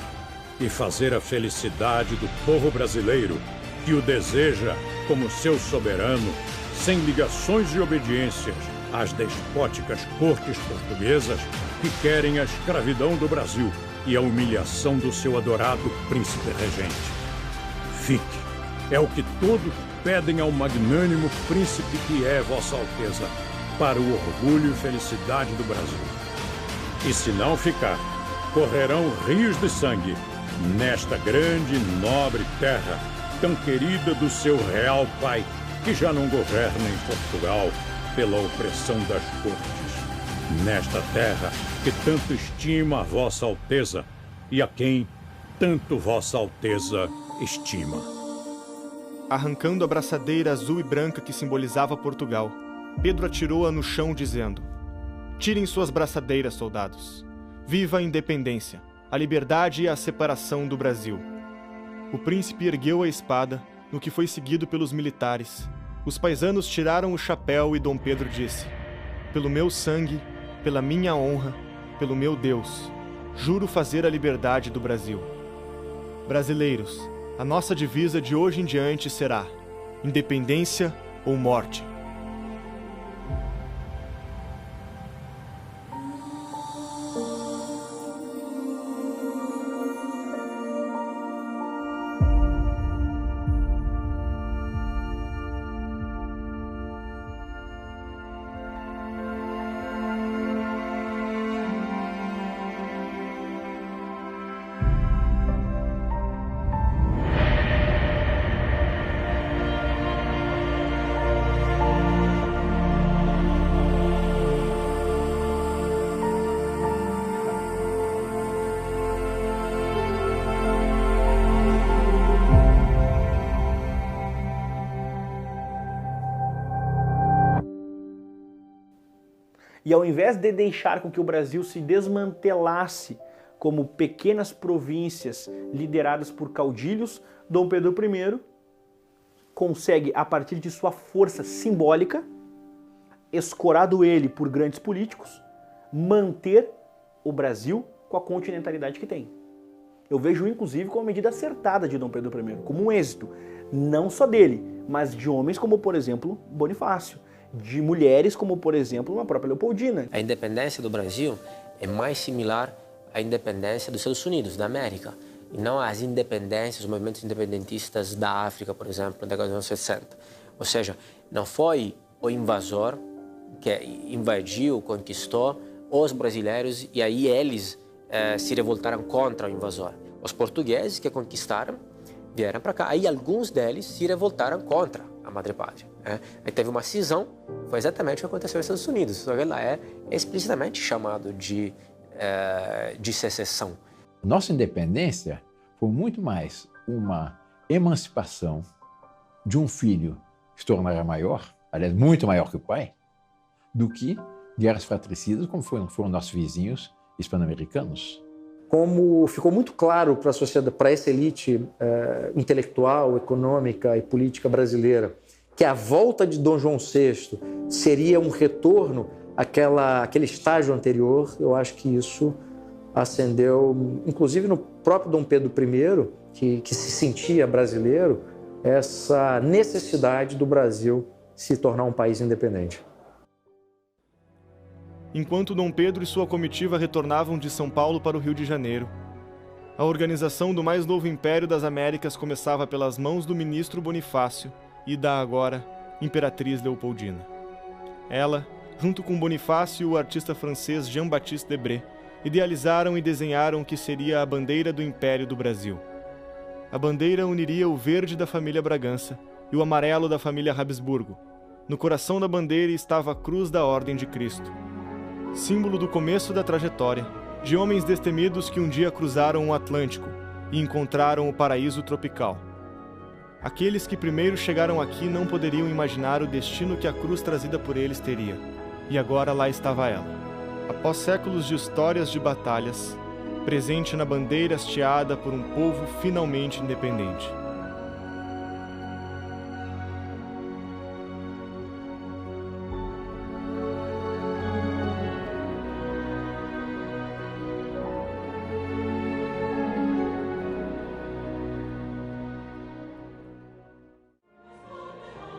[SPEAKER 10] e fazer a felicidade do povo brasileiro, que o deseja como seu soberano, sem ligações e obediências às despóticas cortes portuguesas que querem a escravidão do Brasil e a humilhação do seu adorado príncipe regente. Fique, é o que todos pedem ao magnânimo príncipe que é Vossa Alteza, para o orgulho e felicidade do Brasil. E se não ficar, correrão rios de sangue nesta grande e nobre terra, tão querida do seu real pai, que já não governa em Portugal, pela opressão das cortes, nesta terra que tanto estima a Vossa Alteza e a quem tanto Vossa Alteza estima.
[SPEAKER 1] Arrancando a braçadeira azul e branca que simbolizava Portugal, Pedro atirou-a no chão, dizendo: "Tirem suas braçadeiras, soldados. Viva a independência, a liberdade e a separação do Brasil." O príncipe ergueu a espada, no que foi seguido pelos militares. Os paisanos tiraram o chapéu e Dom Pedro disse: "Pelo meu sangue, pela minha honra, pelo meu Deus, juro fazer a liberdade do Brasil." Brasileiros, a nossa divisa de hoje em diante será: independência ou morte.
[SPEAKER 6] E ao invés de deixar com que o Brasil se desmantelasse como pequenas províncias lideradas por caudilhos, Dom Pedro I consegue, a partir de sua força simbólica, escorado ele por grandes políticos, manter o Brasil com a continentalidade que tem. Eu vejo, inclusive, como uma medida acertada de Dom Pedro I, como um êxito, não só dele, mas de homens como, por exemplo, Bonifácio, de mulheres como, por exemplo, a própria Leopoldina.
[SPEAKER 11] A independência do Brasil é mais similar à independência dos Estados Unidos, da América, e não às independências, os movimentos independentistas da África, por exemplo, na década dos anos 60. Ou seja, não foi o invasor que invadiu, conquistou os brasileiros e aí eles se revoltaram contra o invasor. Os portugueses que conquistaram vieram para cá, aí alguns deles se revoltaram contra a Madre Pátria. Aí teve uma cisão, foi exatamente o que aconteceu nos Estados Unidos, só que ela é explicitamente chamado de secessão.
[SPEAKER 7] Nossa independência foi muito mais uma emancipação de um filho que se tornara maior, aliás, muito maior que o pai, do que guerras fratricidas como foram nossos vizinhos hispano-americanos.
[SPEAKER 12] Como ficou muito claro para a sociedade, para essa elite intelectual, econômica e política brasileira, que a volta de Dom João VI seria um retorno àquele estágio anterior, eu acho que isso acendeu, inclusive no próprio Dom Pedro I, que se sentia brasileiro, essa necessidade do Brasil se tornar um país independente.
[SPEAKER 1] Enquanto Dom Pedro e sua comitiva retornavam de São Paulo para o Rio de Janeiro, a organização do mais novo Império das Américas começava pelas mãos do ministro Bonifácio e da agora Imperatriz Leopoldina. Ela, junto com Bonifácio e o artista francês Jean-Baptiste Debré, idealizaram e desenharam o que seria a bandeira do Império do Brasil. A bandeira uniria o verde da família Bragança e o amarelo da família Habsburgo. No coração da bandeira estava a cruz da Ordem de Cristo, símbolo do começo da trajetória de homens destemidos que um dia cruzaram o Atlântico e encontraram o paraíso tropical. Aqueles que primeiro chegaram aqui não poderiam imaginar o destino que a cruz trazida por eles teria, e agora lá estava ela. Após séculos de histórias de batalhas, presente na bandeira hasteada por um povo finalmente independente.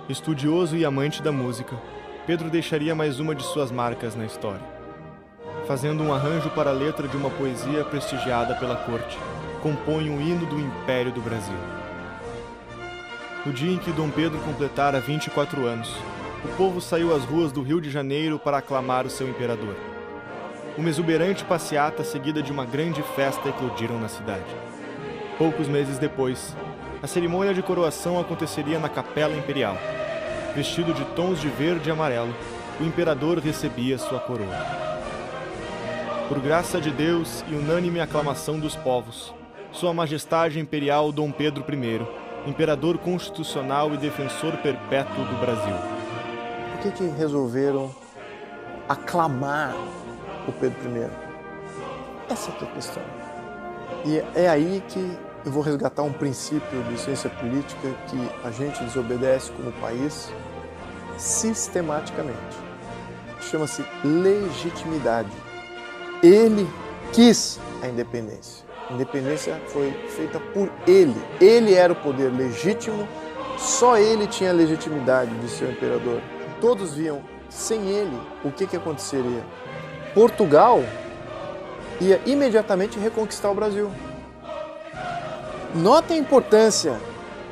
[SPEAKER 1] Estudioso e amante da música, Pedro deixaria mais uma de suas marcas na história, fazendo um arranjo para a letra de uma poesia prestigiada pela corte, compõe um hino do Império do Brasil. No dia em que Dom Pedro completara 24 anos, o povo saiu às ruas do Rio de Janeiro para aclamar o seu imperador. Uma exuberante passeata seguida de uma grande festa eclodiram na cidade. Poucos meses depois, a cerimônia de coroação aconteceria na Capela Imperial. Vestido de tons de verde e amarelo, o imperador recebia sua coroa. Por graça de Deus e unânime aclamação dos povos, Sua Majestade Imperial Dom Pedro I, imperador constitucional e defensor perpétuo do Brasil.
[SPEAKER 3] Por que resolveram aclamar o Pedro I? Essa é a questão. E é aí que eu vou resgatar um princípio de ciência política que a gente desobedece como país sistematicamente. Chama-se legitimidade. Ele quis a independência. A independência foi feita por ele. Ele era o poder legítimo, só ele tinha a legitimidade de ser o imperador. Todos viam, sem ele, o que aconteceria? Portugal ia imediatamente reconquistar o Brasil. Notem a importância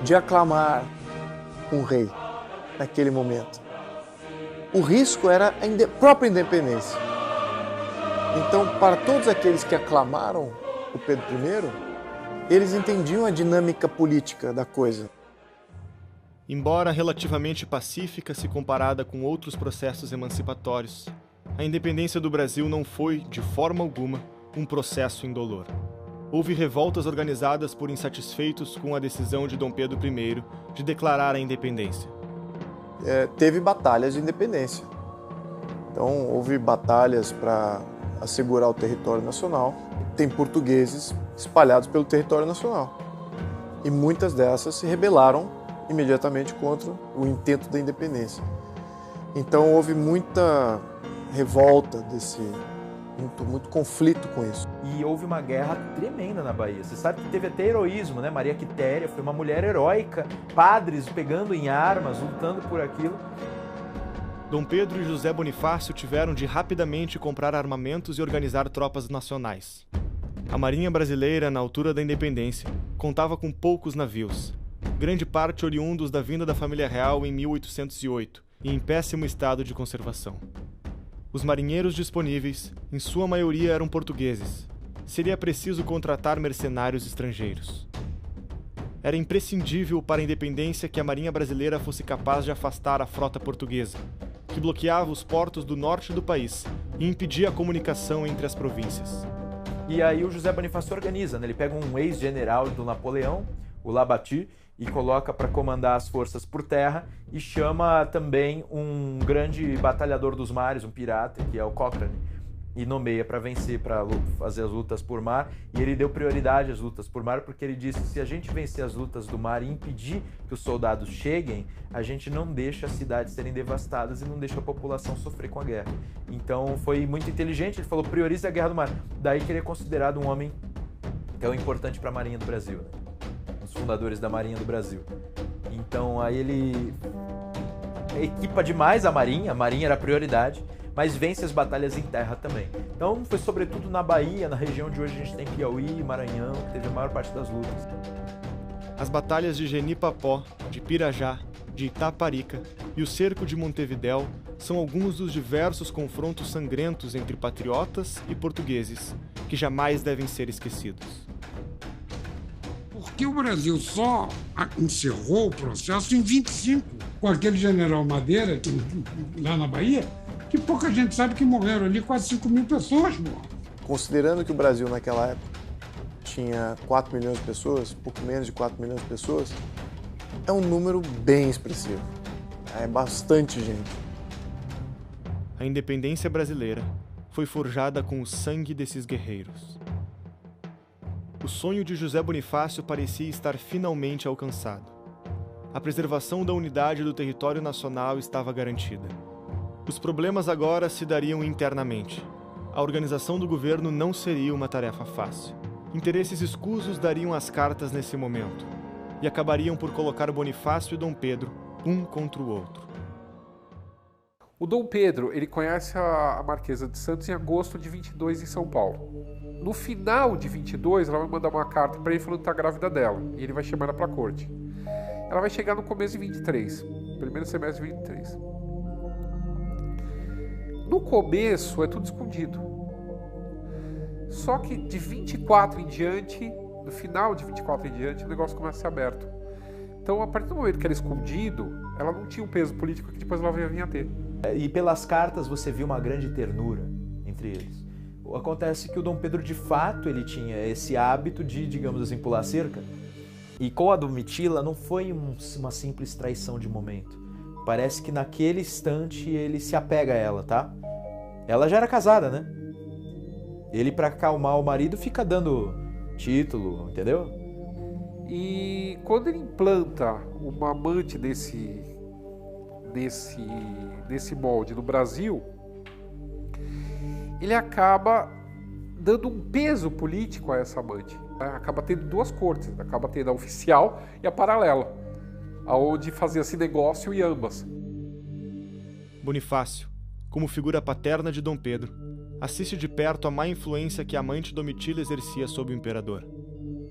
[SPEAKER 3] de aclamar um rei naquele momento. O risco era a própria independência. Então, para todos aqueles que aclamaram o Pedro I, eles entendiam a dinâmica política da coisa.
[SPEAKER 1] Embora relativamente pacífica se comparada com outros processos emancipatórios, a independência do Brasil não foi, de forma alguma, um processo indolor. Houve revoltas organizadas por insatisfeitos com a decisão de Dom Pedro I de declarar a independência.
[SPEAKER 3] Teve batalhas de independência. Então, houve batalhas para assegurar o território nacional. Tem portugueses espalhados pelo território nacional. E muitas dessas se rebelaram imediatamente contra o intento da independência. Então, houve muita revolta muito conflito com isso.
[SPEAKER 5] E houve uma guerra tremenda na Bahia. Você sabe que teve até heroísmo, né? Maria Quitéria foi uma mulher heróica, padres pegando em armas, lutando por aquilo.
[SPEAKER 1] Dom Pedro e José Bonifácio tiveram de rapidamente comprar armamentos e organizar tropas nacionais. A Marinha Brasileira, na altura da independência, contava com poucos navios, grande parte oriundos da vinda da família real em 1808 e em péssimo estado de conservação. Os marinheiros disponíveis, em sua maioria, eram portugueses. Seria preciso contratar mercenários estrangeiros. Era imprescindível para a independência que a Marinha Brasileira fosse capaz de afastar a frota portuguesa, que bloqueava os portos do norte do país e impedia a comunicação entre as províncias.
[SPEAKER 5] E aí o José Bonifácio organiza, né? Ele pega um ex-general do Napoleão, o Labatut, e coloca para comandar as forças por terra e chama também um grande batalhador dos mares, um pirata, que é o Cochrane, e nomeia para vencer, para fazer as lutas por mar. E ele deu prioridade às lutas por mar porque ele disse: se a gente vencer as lutas do mar e impedir que os soldados cheguem, a gente não deixa as cidades serem devastadas e não deixa a população sofrer com a guerra. Então foi muito inteligente, ele falou: priorize a guerra do mar. Daí que ele é considerado um homem tão importante para a Marinha do Brasil, né? Os fundadores da Marinha do Brasil. Então aí ele equipa demais a Marinha era a prioridade, mas vence as batalhas em terra também. Então foi sobretudo na Bahia, na região de hoje a gente tem Piauí, Maranhão, que teve a maior parte das lutas.
[SPEAKER 1] As batalhas de Genipapó, de Pirajá, de Itaparica e o cerco de Montevidéu são alguns dos diversos confrontos sangrentos entre patriotas e portugueses, que jamais devem ser esquecidos.
[SPEAKER 13] Porque o Brasil só encerrou o processo em 25, com aquele general Madeira, lá na Bahia, que pouca gente sabe que morreram ali, quase 5 mil pessoas.
[SPEAKER 3] Considerando que o Brasil naquela época tinha 4 milhões de pessoas, pouco menos de 4 milhões de pessoas, é um número bem expressivo. É bastante gente.
[SPEAKER 1] A independência brasileira foi forjada com o sangue desses guerreiros. O sonho de José Bonifácio parecia estar finalmente alcançado. A preservação da unidade do território nacional estava garantida. Os problemas agora se dariam internamente. A organização do governo não seria uma tarefa fácil. Interesses escusos dariam as cartas nesse momento e acabariam por colocar Bonifácio e Dom Pedro um contra o outro.
[SPEAKER 2] O Dom Pedro, ele conhece a Marquesa de Santos em agosto de 22 em São Paulo. No final de 22, ela vai mandar uma carta para ele falando que está grávida dela. E ele vai chamar ela para a corte. Ela vai chegar no começo de 23, primeiro semestre de 23. No começo é tudo escondido. Só que de 24 em diante, no final de 24 em diante, o negócio começa a ser aberto. Então, a partir do momento que era escondido, ela não tinha um peso político que depois ela ia vir a ter.
[SPEAKER 5] E pelas cartas você viu uma grande ternura entre eles. Acontece que o Dom Pedro, de fato, ele tinha esse hábito de, digamos assim, pular cerca. E com a Domitila não foi uma simples traição de momento. Parece que naquele instante ele se apega a ela, tá? Ela já era casada, né? Ele, pra acalmar o marido, fica dando título, entendeu?
[SPEAKER 2] E quando ele implanta uma amante desse molde no Brasil, ele acaba dando um peso político a essa amante. Acaba tendo duas cortes, acaba tendo a oficial e a paralela, aonde fazia-se negócio em ambas.
[SPEAKER 1] Bonifácio, como figura paterna de Dom Pedro, assiste de perto a má influência que a amante Domitila exercia sobre o imperador.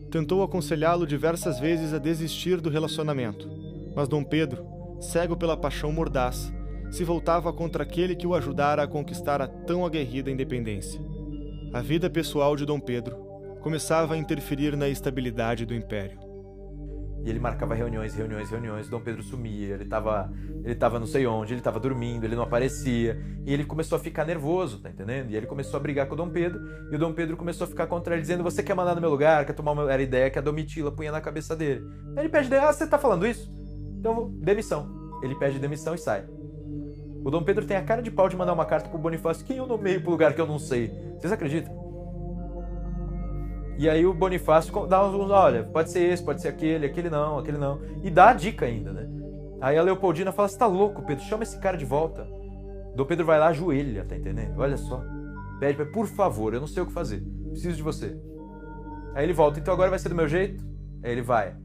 [SPEAKER 1] Tentou aconselhá-lo diversas vezes a desistir do relacionamento, mas Dom Pedro, cego pela paixão mordaz, se voltava contra aquele que o ajudara a conquistar a tão aguerrida independência. A vida pessoal de Dom Pedro começava a interferir na estabilidade do império.
[SPEAKER 5] E ele marcava reuniões, Dom Pedro sumia, ele tava não sei onde, ele tava dormindo, ele não aparecia, e ele começou a ficar nervoso, tá entendendo? E ele começou a brigar com o Dom Pedro, e o Dom Pedro começou a ficar contra ele, dizendo: você quer mandar no meu lugar, quer tomar era a ideia que a Domitila punha na cabeça dele. Aí ele pede: você tá falando isso? Então, demissão. Ele pede demissão e sai. O Dom Pedro tem a cara de pau de mandar uma carta pro Bonifácio: quem eu nomeio pro lugar que eu não sei? Vocês acreditam? E aí o Bonifácio dá uns: olha, pode ser esse, pode ser aquele não. E dá a dica ainda, né? Aí a Leopoldina fala: você tá louco, Pedro? Chama esse cara de volta. Dom Pedro vai lá, ajoelha, tá entendendo? Olha só. Pede: por favor, eu não sei o que fazer. Preciso de você. Aí ele volta: então agora vai ser do meu jeito? Aí ele vai.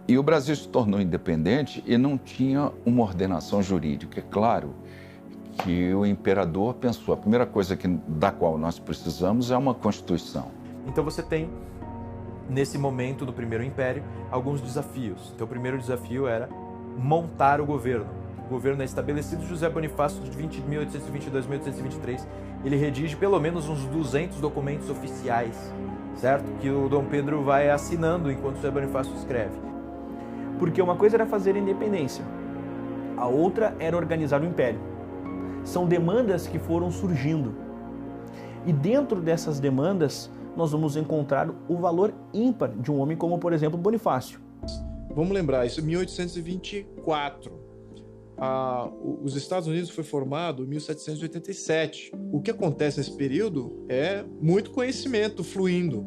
[SPEAKER 14] E o Brasil se tornou independente e não tinha uma ordenação jurídica. É claro que o imperador pensou: a primeira coisa da qual nós precisamos é uma Constituição.
[SPEAKER 5] Então você tem, nesse momento do Primeiro Império, alguns desafios. Então o primeiro desafio era montar o governo. O governo é estabelecido. José Bonifácio, de 1822 a 1823, ele redige pelo menos uns 200 documentos oficiais, certo? Que o Dom Pedro vai assinando enquanto José Bonifácio escreve.
[SPEAKER 6] Porque uma coisa era fazer a independência, a outra era organizar o império. São demandas que foram surgindo. E dentro dessas demandas, nós vamos encontrar o valor ímpar de um homem como, por exemplo, Bonifácio.
[SPEAKER 3] Vamos lembrar, isso é 1824. Os Estados Unidos foi formado em 1787. O que acontece nesse período é muito conhecimento fluindo.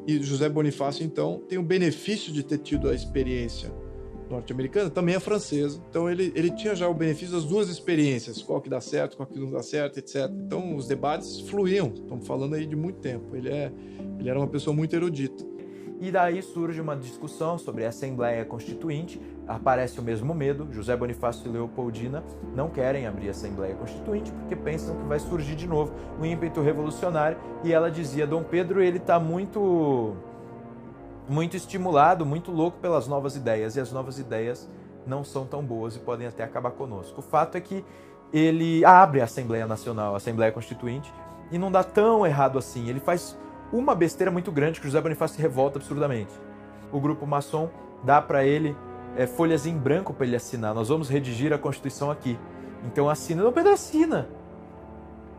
[SPEAKER 3] E José Bonifácio, então, tem o benefício de ter tido a experiência norte-americana, também a francesa. Então, ele tinha já o benefício das duas experiências, qual que dá certo, qual que não dá certo, etc. Então, os debates fluíam. Estamos falando aí de muito tempo. Ele era uma pessoa muito erudita.
[SPEAKER 5] E daí surge uma discussão sobre a Assembleia Constituinte. Aparece o mesmo medo. José Bonifácio e Leopoldina não querem abrir a Assembleia Constituinte porque pensam que vai surgir de novo um ímpeto revolucionário. E ela dizia: Dom Pedro, ele está muito estimulado, muito louco pelas novas ideias. E as novas ideias não são tão boas e podem até acabar conosco. O fato é que ele abre a Assembleia Nacional, a Assembleia Constituinte, e não dá tão errado assim. Ele faz uma besteira muito grande que José Bonifácio se revolta absurdamente. O grupo maçom dá para ele folhas em branco para ele assinar. Nós vamos redigir a Constituição aqui. Então assina. Dom Pedro assina.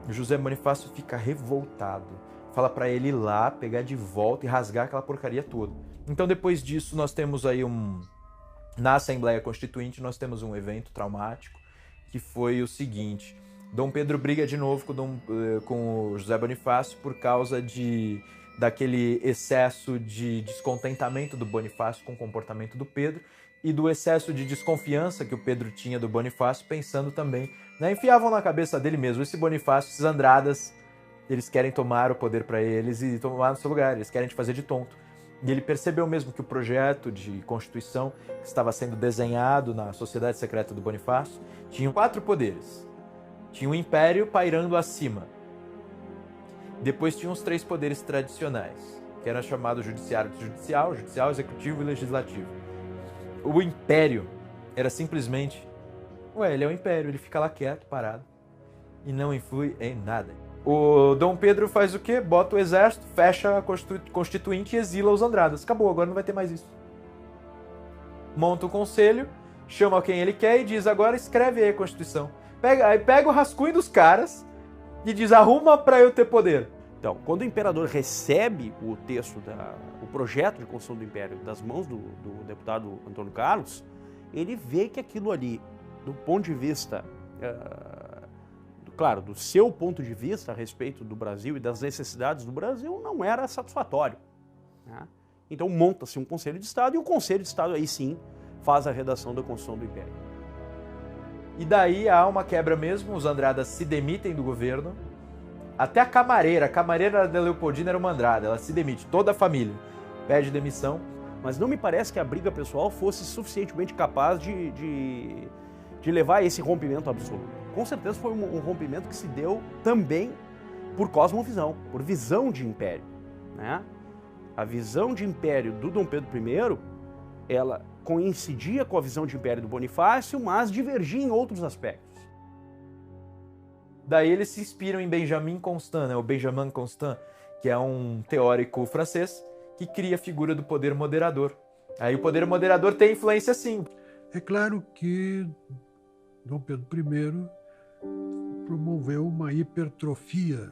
[SPEAKER 5] José Bonifácio fica revoltado. Fala para ele ir lá, pegar de volta e rasgar aquela porcaria toda. Então depois disso nós temos aí na Assembleia Constituinte nós temos um evento traumático que foi o seguinte: Dom Pedro briga de novo com o José Bonifácio por causa daquele excesso de descontentamento do Bonifácio com o comportamento do Pedro e do excesso de desconfiança que o Pedro tinha do Bonifácio, pensando também, né, enfiavam na cabeça dele mesmo: esse Bonifácio, esses Andradas, eles querem tomar o poder para eles e tomar no seu lugar, eles querem te fazer de tonto. E ele percebeu mesmo que o projeto de Constituição que estava sendo desenhado na Sociedade Secreta do Bonifácio tinha 4 poderes. Tinha o Império pairando acima. Depois tinha os 3 poderes tradicionais, que era chamado Judicial, Executivo e Legislativo. O Império era simplesmente... ele é o Império, ele fica lá quieto, parado, e não influi em nada. O Dom Pedro faz o quê? Bota o exército, fecha a Constituinte e exila os Andradas. Acabou, agora não vai ter mais isso. Monta o conselho chama quem ele quer e diz, agora escreve aí a Constituição. Aí pega o rascunho dos caras e diz, arruma para eu ter poder.
[SPEAKER 6] Então, quando o imperador recebe o texto, o projeto de Constituição do Império das mãos do deputado Antônio Carlos, ele vê que aquilo ali, do ponto de vista, claro, do seu ponto de vista a respeito do Brasil e das necessidades do Brasil, não era satisfatório, né? Então monta-se um Conselho de Estado e o Conselho de Estado aí sim faz a redação da Constituição do Império.
[SPEAKER 5] E daí há uma quebra mesmo, os Andradas se demitem do governo, até a camareira da Leopoldina era uma Andrada, ela se demite, toda a família pede demissão.
[SPEAKER 6] Mas não me parece que a briga pessoal fosse suficientemente capaz de levar a esse rompimento absoluto. Com certeza foi um rompimento que se deu também por cosmovisão, por visão de império, né? A visão de império do Dom Pedro I, ela coincidia com a visão de império do Bonifácio, mas divergia em outros aspectos.
[SPEAKER 5] Daí eles se inspiram em Benjamin Constant, né? O Benjamin Constant, que é um teórico francês, que cria a figura do poder moderador. Aí o poder moderador tem influência sim.
[SPEAKER 13] É claro que Dom Pedro I promoveu uma hipertrofia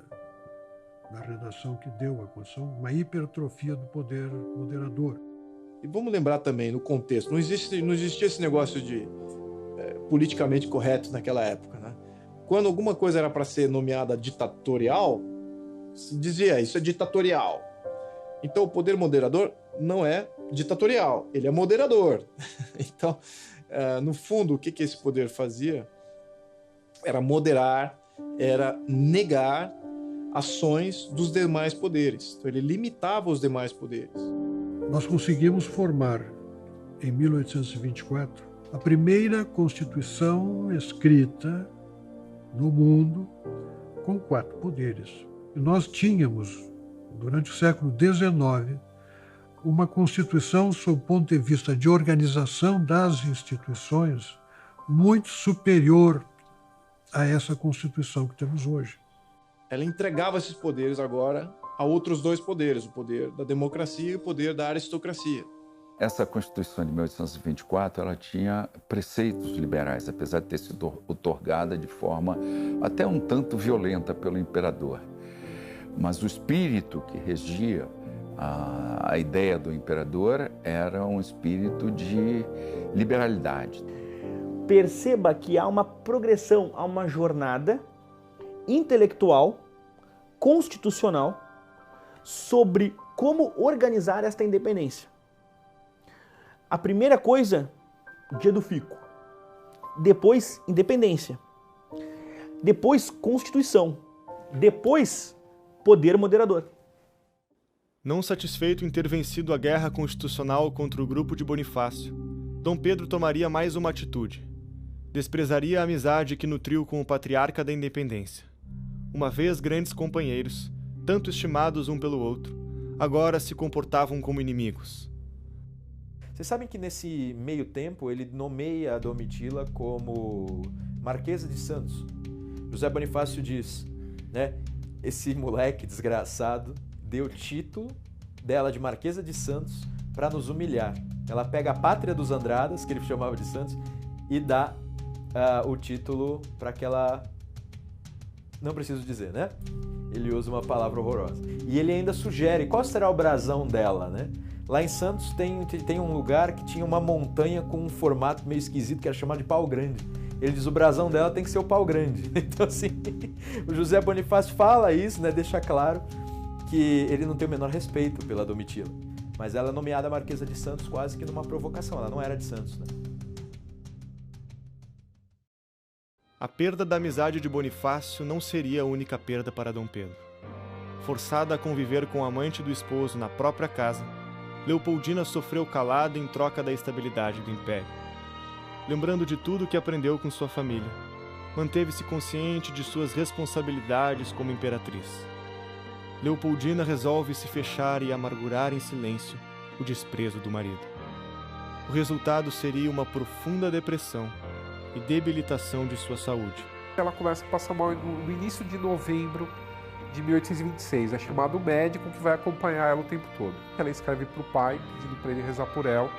[SPEAKER 13] da redação que deu a Constituição, uma hipertrofia do poder moderador.
[SPEAKER 3] E vamos lembrar também, no contexto, não existia esse negócio de politicamente correto naquela época, né? Quando alguma coisa era para ser nomeada ditatorial, se dizia, isso é ditatorial. Então, o poder moderador não é ditatorial, ele é moderador. Então, no fundo, o que esse poder fazia? Era moderar, era negar ações dos demais poderes. Então, ele limitava os demais poderes.
[SPEAKER 13] Nós conseguimos formar, em 1824, a primeira Constituição escrita no mundo com 4 poderes. E nós tínhamos, durante o século XIX, uma Constituição, sob o ponto de vista de organização das instituições, muito superior a essa Constituição que temos hoje.
[SPEAKER 3] Ela entregava esses poderes agora a outros 2 poderes, o poder da democracia e o poder da aristocracia.
[SPEAKER 14] Essa Constituição de 1824, ela tinha preceitos liberais, apesar de ter sido outorgada de forma até um tanto violenta pelo imperador. Mas o espírito que regia a ideia do imperador era um espírito de liberalidade.
[SPEAKER 6] Perceba que há uma progressão, há uma jornada intelectual, constitucional, sobre como organizar esta independência. A primeira coisa, dia do fico. Depois, independência. Depois, Constituição. Depois, poder moderador.
[SPEAKER 1] Não satisfeito em ter vencido a guerra constitucional contra o grupo de Bonifácio, Dom Pedro tomaria mais uma atitude. Desprezaria a amizade que nutriu com o patriarca da independência. Uma vez grandes companheiros, tanto estimados um pelo outro, agora se comportavam como inimigos.
[SPEAKER 5] Vocês sabem que nesse meio tempo ele nomeia a Domitila como Marquesa de Santos. José Bonifácio diz, né, esse moleque desgraçado deu o título dela de Marquesa de Santos para nos humilhar. Ela pega a pátria dos Andradas, que ele chamava de Santos, e dá o título para aquela... Não preciso dizer, né? Ele usa uma palavra horrorosa. E ele ainda sugere qual será o brasão dela, né? Lá em Santos tem um lugar que tinha uma montanha com um formato meio esquisito que era chamado de pau grande. Ele diz o brasão dela tem que ser o pau grande. Então, assim, o José Bonifácio fala isso, né? Deixa claro que ele não tem o menor respeito pela Domitila. Mas ela é nomeada Marquesa de Santos quase que numa provocação. Ela não era de Santos, né?
[SPEAKER 1] A perda da amizade de Bonifácio não seria a única perda para Dom Pedro. Forçada a conviver com o amante do esposo na própria casa, Leopoldina sofreu calada em troca da estabilidade do império. Lembrando de tudo que aprendeu com sua família, manteve-se consciente de suas responsabilidades como imperatriz. Leopoldina resolve se fechar e amargurar em silêncio o desprezo do marido. O resultado seria uma profunda depressão e debilitação de sua saúde.
[SPEAKER 2] Ela começa a passar mal no início de novembro de 1826. É chamado o médico que vai acompanhar ela o tempo todo. Ela escreve para o pai, pedindo para ele rezar por ela,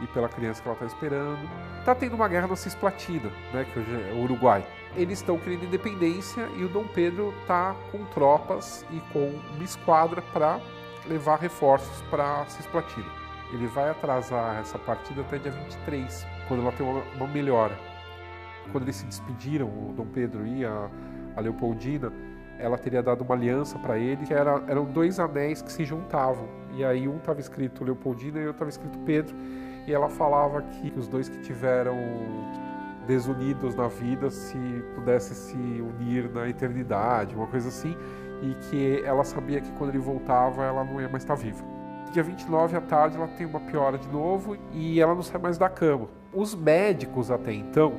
[SPEAKER 2] e pela criança que ela está esperando. Está tendo uma guerra na Cisplatina, né, que hoje é o Uruguai. Eles estão querendo independência e o Dom Pedro está com tropas e com uma esquadra para levar reforços para a Cisplatina. Ele vai atrasar essa partida até dia 23, quando ela tem uma melhora. Quando eles se despediram, o Dom Pedro e a Leopoldina, ela teria dado uma aliança para ele, que eram 2 anéis que se juntavam. E aí um estava escrito Leopoldina e o outro estava escrito Pedro. E ela falava que os dois que tiveram desunidos na vida se pudessem se unir na eternidade, uma coisa assim. E que ela sabia que quando ele voltava, ela não ia mais estar viva. Dia 29 à tarde ela tem uma piora de novo e ela não sai mais da cama. Os médicos até então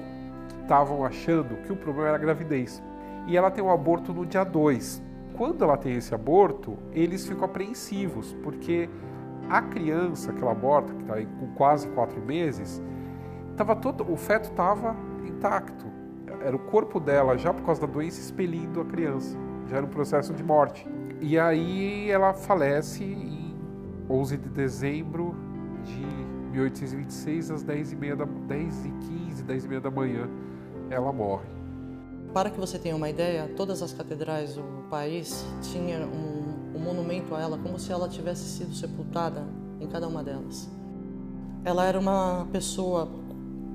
[SPEAKER 2] estavam achando que o problema era a gravidez. E ela tem um aborto no dia 2. Quando ela tem esse aborto, eles ficam apreensivos, porque a criança que ela aborta, que está com quase 4 meses, o feto estava intacto. Era o corpo dela, já por causa da doença, expelindo a criança. Já era um processo de morte. E aí ela falece em 11 de dezembro de 1826, às 10h15 da manhã, ela morre.
[SPEAKER 15] Para que você tenha uma ideia, todas as catedrais do país tinham um monumento a ela, como se ela tivesse sido sepultada em cada uma delas. Ela era uma pessoa,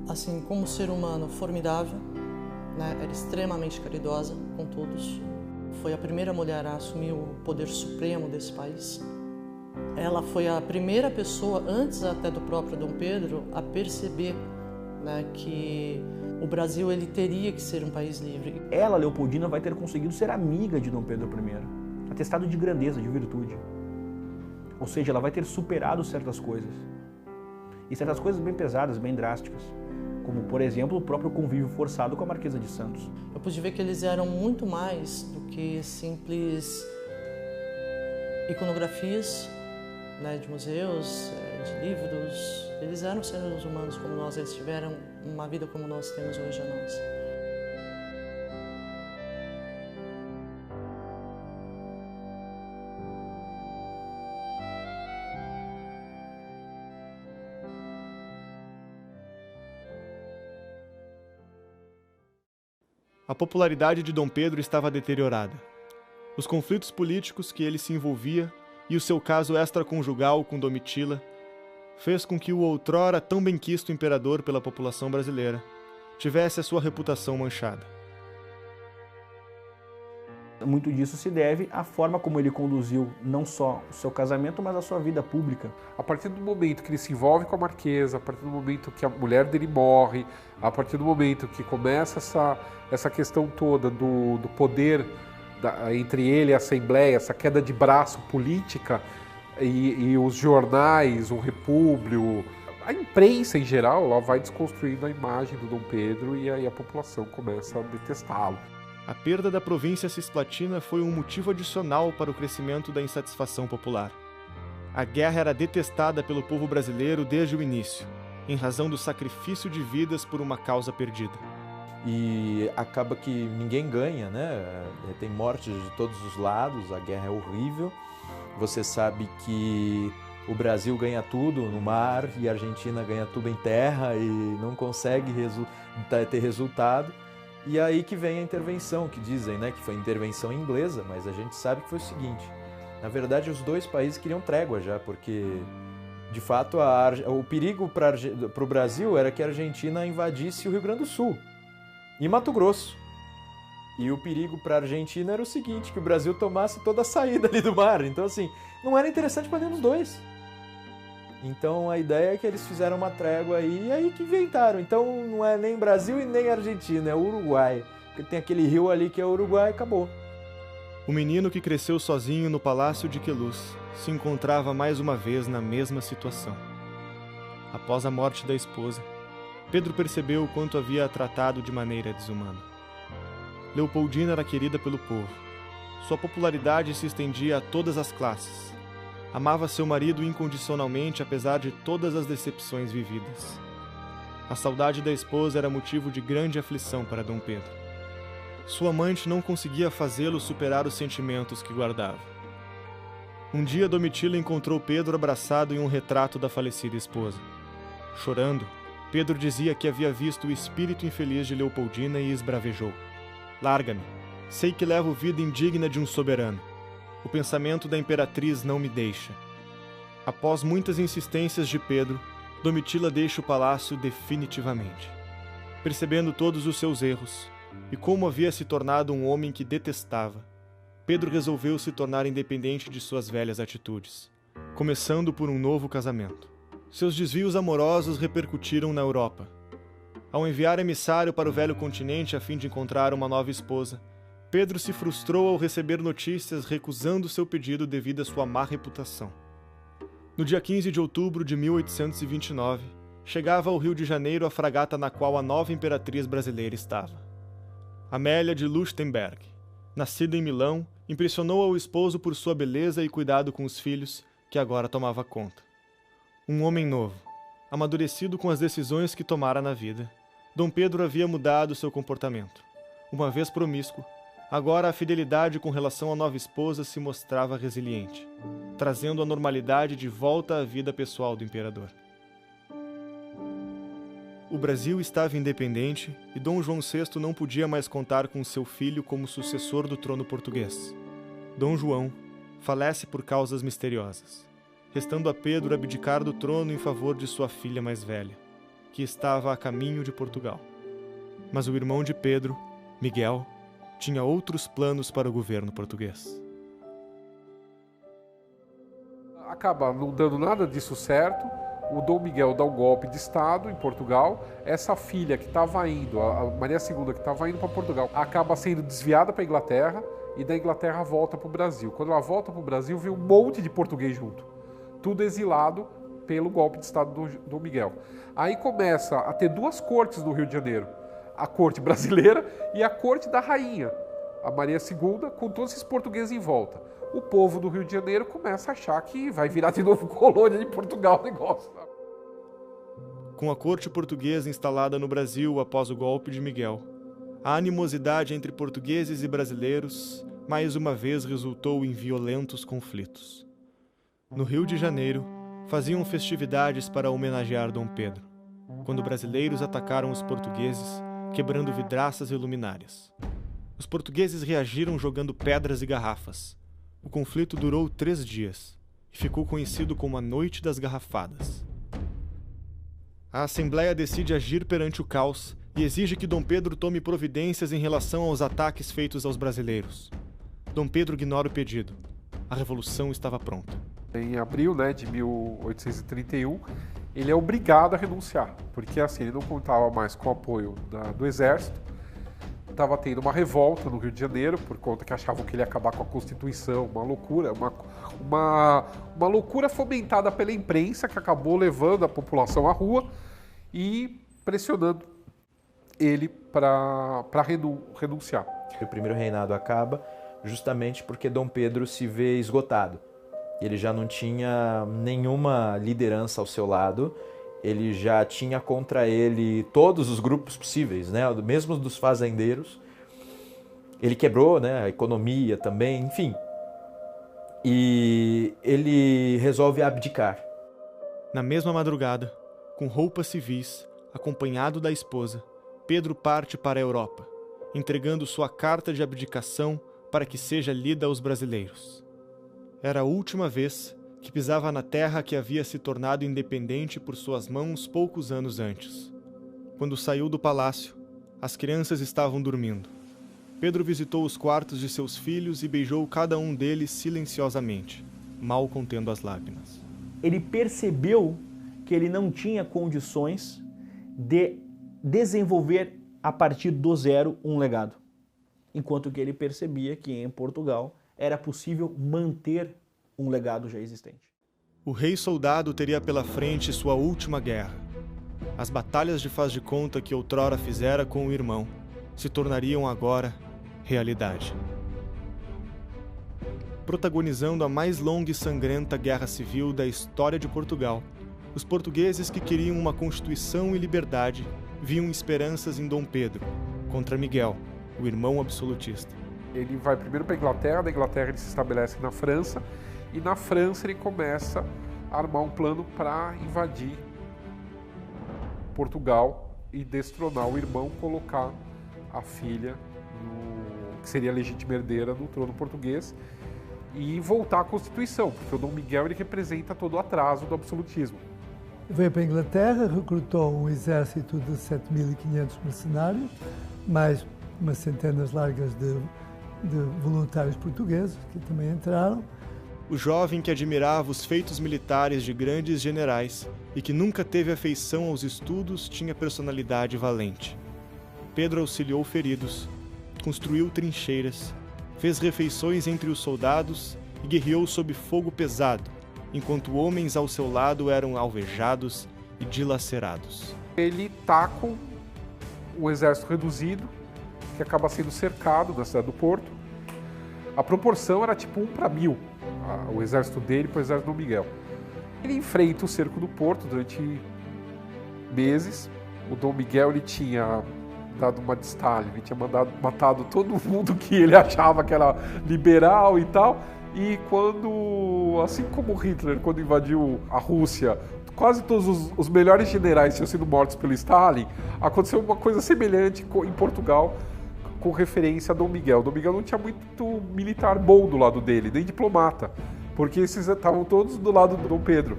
[SPEAKER 15] assim, como ser humano, formidável, né? Era extremamente caridosa com todos. Foi a primeira mulher a assumir o poder supremo desse país. Ela foi a primeira pessoa, antes até do próprio Dom Pedro, a perceber, né, que o Brasil ele teria que ser um país livre.
[SPEAKER 6] Ela, Leopoldina, vai ter conseguido ser amiga de Dom Pedro I, atestado de grandeza, de virtude. Ou seja, ela vai ter superado certas coisas. E certas coisas bem pesadas, bem drásticas. Como, por exemplo, o próprio convívio forçado com a Marquesa de Santos.
[SPEAKER 15] Eu pude ver que eles eram muito mais do que simples iconografias, né, de museus, de livros. Eles eram seres humanos como nós, eles tiveram uma vida como nós temos hoje a nós.
[SPEAKER 1] A popularidade de Dom Pedro estava deteriorada. Os conflitos políticos que ele se envolvia e o seu caso extraconjugal com Domitila fez com que o outrora tão benquisto imperador pela população brasileira tivesse a sua reputação manchada.
[SPEAKER 6] Muito disso se deve à forma como ele conduziu não só o seu casamento, mas a sua vida pública.
[SPEAKER 2] A partir do momento que ele se envolve com a Marquesa, a partir do momento que a mulher dele morre, a partir do momento que começa essa questão toda do poder entre ele e a Assembleia, essa queda de braço política, e os jornais, o Repúblio, a imprensa em geral, ela vai desconstruindo a imagem do Dom Pedro e aí a população começa a detestá-lo.
[SPEAKER 1] A perda da província cisplatina foi um motivo adicional para o crescimento da insatisfação popular. A guerra era detestada pelo povo brasileiro desde o início, em razão do sacrifício de vidas por uma causa perdida.
[SPEAKER 16] E acaba que ninguém ganha, né? Tem mortes de todos os lados, a guerra é horrível. Você sabe que o Brasil ganha tudo no mar e a Argentina ganha tudo em terra e não consegue ter resultado. E aí que vem a intervenção, que dizem, né, que foi intervenção inglesa, mas a gente sabe que foi o seguinte: na verdade os dois países queriam trégua já, porque de fato o perigo para o Brasil era que a Argentina invadisse o Rio Grande do Sul e Mato Grosso. E o perigo para a Argentina era o seguinte, que o Brasil tomasse toda a saída ali do mar. Então, assim, não era interessante para nenhum dos dois. Então, a ideia é que eles fizeram uma trégua aí, e aí que inventaram. Então, não é nem Brasil e nem Argentina, é Uruguai. Porque tem aquele rio ali que é Uruguai e acabou.
[SPEAKER 1] O menino que cresceu sozinho no Palácio de Queluz se encontrava mais uma vez na mesma situação. Após a morte da esposa, Pedro percebeu o quanto havia a tratado de maneira desumana. Leopoldina era querida pelo povo. Sua popularidade se estendia a todas as classes. Amava seu marido incondicionalmente, apesar de todas as decepções vividas. A saudade da esposa era motivo de grande aflição para Dom Pedro. Sua amante não conseguia fazê-lo superar os sentimentos que guardava. Um dia, Domitila encontrou Pedro abraçado em um retrato da falecida esposa. Chorando, Pedro dizia que havia visto o espírito infeliz de Leopoldina e esbravejou: "Larga-me, sei que levo vida indigna de um soberano. O pensamento da imperatriz não me deixa." Após muitas insistências de Pedro, Domitila deixa o palácio definitivamente. Percebendo todos os seus erros e como havia se tornado um homem que detestava, Pedro resolveu se tornar independente de suas velhas atitudes, começando por um novo casamento. Seus desvios amorosos repercutiram na Europa. Ao enviar emissário para o velho continente a fim de encontrar uma nova esposa, Pedro se frustrou ao receber notícias recusando seu pedido devido à sua má reputação. No dia 15 de outubro de 1829, chegava ao Rio de Janeiro a fragata na qual a nova imperatriz brasileira estava. Amélia de Leuchtenberg, nascida em Milão, impressionou ao esposo por sua beleza e cuidado com os filhos, que agora tomava conta. Um homem novo, amadurecido com as decisões que tomara na vida, Dom Pedro havia mudado seu comportamento. Uma vez promíscuo, agora a fidelidade com relação à nova esposa se mostrava resiliente, trazendo a normalidade de volta à vida pessoal do imperador. O Brasil estava independente e Dom João VI não podia mais contar com seu filho como sucessor do trono português. Dom João falece por causas misteriosas, restando a Pedro abdicar do trono em favor de sua filha mais velha, que estava a caminho de Portugal. Mas o irmão de Pedro, Miguel, tinha outros planos para o governo português.
[SPEAKER 2] Acaba não dando nada disso certo. O Dom Miguel dá um golpe de Estado em Portugal. Essa filha que estava indo, a Maria II, que estava indo para Portugal, acaba sendo desviada para a Inglaterra e da Inglaterra volta para o Brasil. Quando ela volta para o Brasil, vem um monte de português junto. Tudo exilado pelo golpe de Estado do Dom Miguel. Aí começa a ter duas cortes no Rio de Janeiro. A corte brasileira e a corte da rainha, a Maria II, com todos esses portugueses em volta. O povo do Rio de Janeiro começa a achar que vai virar de novo colônia de Portugal o negócio.
[SPEAKER 1] Com a corte portuguesa instalada no Brasil após o golpe de Miguel, a animosidade entre portugueses e brasileiros mais uma vez resultou em violentos conflitos. No Rio de Janeiro, faziam festividades para homenagear Dom Pedro, quando brasileiros atacaram os portugueses, quebrando vidraças e luminárias. Os portugueses reagiram jogando pedras e garrafas. O conflito durou 3 dias e ficou conhecido como a Noite das Garrafadas. A Assembleia decide agir perante o caos e exige que Dom Pedro tome providências em relação aos ataques feitos aos brasileiros. Dom Pedro ignora o pedido. A revolução estava pronta.
[SPEAKER 2] Em abril de 1831, ele é obrigado a renunciar, porque assim, ele não contava mais com o apoio do exército. Estava tendo uma revolta no Rio de Janeiro, por conta que achavam que ele ia acabar com a Constituição, uma loucura, uma loucura fomentada pela imprensa, que acabou levando a população à rua e pressionando ele para renunciar.
[SPEAKER 16] O primeiro reinado acaba justamente porque Dom Pedro se vê esgotado. Ele já não tinha nenhuma liderança ao seu lado, ele já tinha contra ele todos os grupos possíveis, mesmo dos fazendeiros. Ele quebrou a economia também, enfim. E ele resolve abdicar.
[SPEAKER 1] Na mesma madrugada, com roupas civis, acompanhado da esposa, Pedro parte para a Europa, entregando sua carta de abdicação para que seja lida aos brasileiros. Era a última vez que pisava na terra que havia se tornado independente por suas mãos poucos anos antes. Quando saiu do palácio, as crianças estavam dormindo. Pedro visitou os quartos de seus filhos e beijou cada um deles silenciosamente, mal contendo as lágrimas.
[SPEAKER 6] Ele percebeu que ele não tinha condições de desenvolver a partir do zero um legado, enquanto que ele percebia que em Portugal era possível manter um legado já existente.
[SPEAKER 1] O rei soldado teria pela frente sua última guerra. As batalhas de faz de conta que outrora fizera com o irmão se tornariam agora realidade. Protagonizando a mais longa e sangrenta guerra civil da história de Portugal, os portugueses que queriam uma constituição e liberdade viam esperanças em Dom Pedro, contra Miguel, o irmão absolutista.
[SPEAKER 2] Ele vai primeiro para a Inglaterra, da Inglaterra ele se estabelece na França, e na França ele começa a armar um plano para invadir Portugal e destronar o irmão, colocar a filha, que seria a legítima herdeira, no trono português e voltar à Constituição, porque o Dom Miguel ele representa todo o atraso do absolutismo.
[SPEAKER 17] Veio para a Inglaterra, recrutou um exército de 7.500 mercenários, mais umas centenas largas de voluntários portugueses que também entraram.
[SPEAKER 1] O jovem que admirava os feitos militares de grandes generais e que nunca teve afeição aos estudos tinha personalidade valente. Pedro auxiliou feridos, construiu trincheiras, fez refeições entre os soldados e guerreou sob fogo pesado, enquanto homens ao seu lado eram alvejados e dilacerados.
[SPEAKER 2] Ele está com um exército reduzido, que acaba sendo cercado na cidade do Porto. A proporção era tipo 1:1000, o exército dele para o exército do Dom Miguel. Ele enfrenta o cerco do Porto durante meses. O Dom Miguel ele tinha dado uma de Stalin, ele tinha matado todo mundo que ele achava que era liberal e tal. E quando, assim como Hitler, quando invadiu a Rússia, quase todos os melhores generais tinham sido mortos pelo Stalin, aconteceu uma coisa semelhante em Portugal, com referência a Dom Miguel. Dom Miguel não tinha muito militar bom do lado dele, nem diplomata, porque esses estavam todos do lado do Dom Pedro.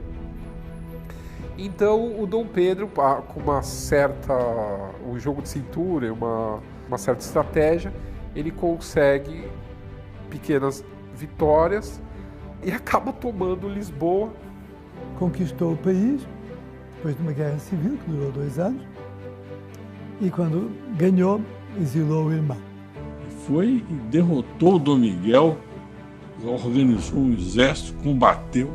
[SPEAKER 2] Então o Dom Pedro, com um jogo de cintura, uma certa estratégia, ele consegue pequenas vitórias e acaba tomando Lisboa.
[SPEAKER 17] Conquistou o país, depois de uma guerra civil que durou 2 anos, e quando ganhou, exilou o irmão.
[SPEAKER 18] Foi e derrotou o Dom Miguel, organizou um exército, combateu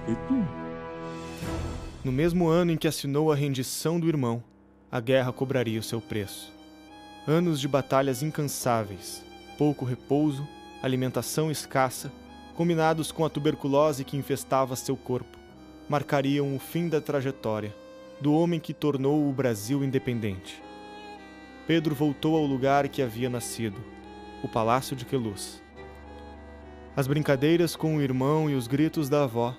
[SPEAKER 18] e tudo.
[SPEAKER 1] No mesmo ano em que assinou a rendição do irmão, a guerra cobraria o seu preço. Anos de batalhas incansáveis, pouco repouso, alimentação escassa, combinados com a tuberculose que infestava seu corpo, marcariam o fim da trajetória do homem que tornou o Brasil independente. Pedro voltou ao lugar que havia nascido, o Palácio de Queluz. As brincadeiras com o irmão e os gritos da avó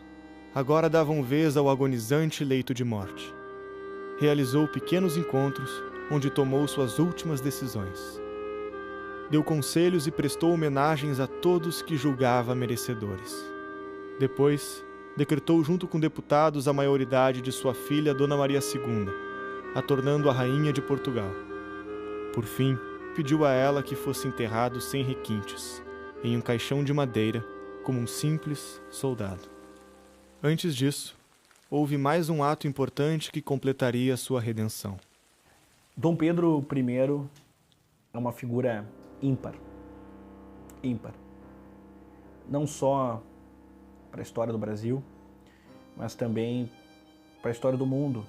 [SPEAKER 1] agora davam vez ao agonizante leito de morte. Realizou pequenos encontros onde tomou suas últimas decisões. Deu conselhos e prestou homenagens a todos que julgava merecedores. Depois, decretou junto com deputados a maioridade de sua filha Dona Maria II, a tornando a rainha de Portugal. Por fim, pediu a ela que fosse enterrado sem requintes, em um caixão de madeira, como um simples soldado. Antes disso, houve mais um ato importante que completaria sua redenção.
[SPEAKER 6] Dom Pedro I é uma figura ímpar. Ímpar. Não só para a história do Brasil, mas também para a história do mundo,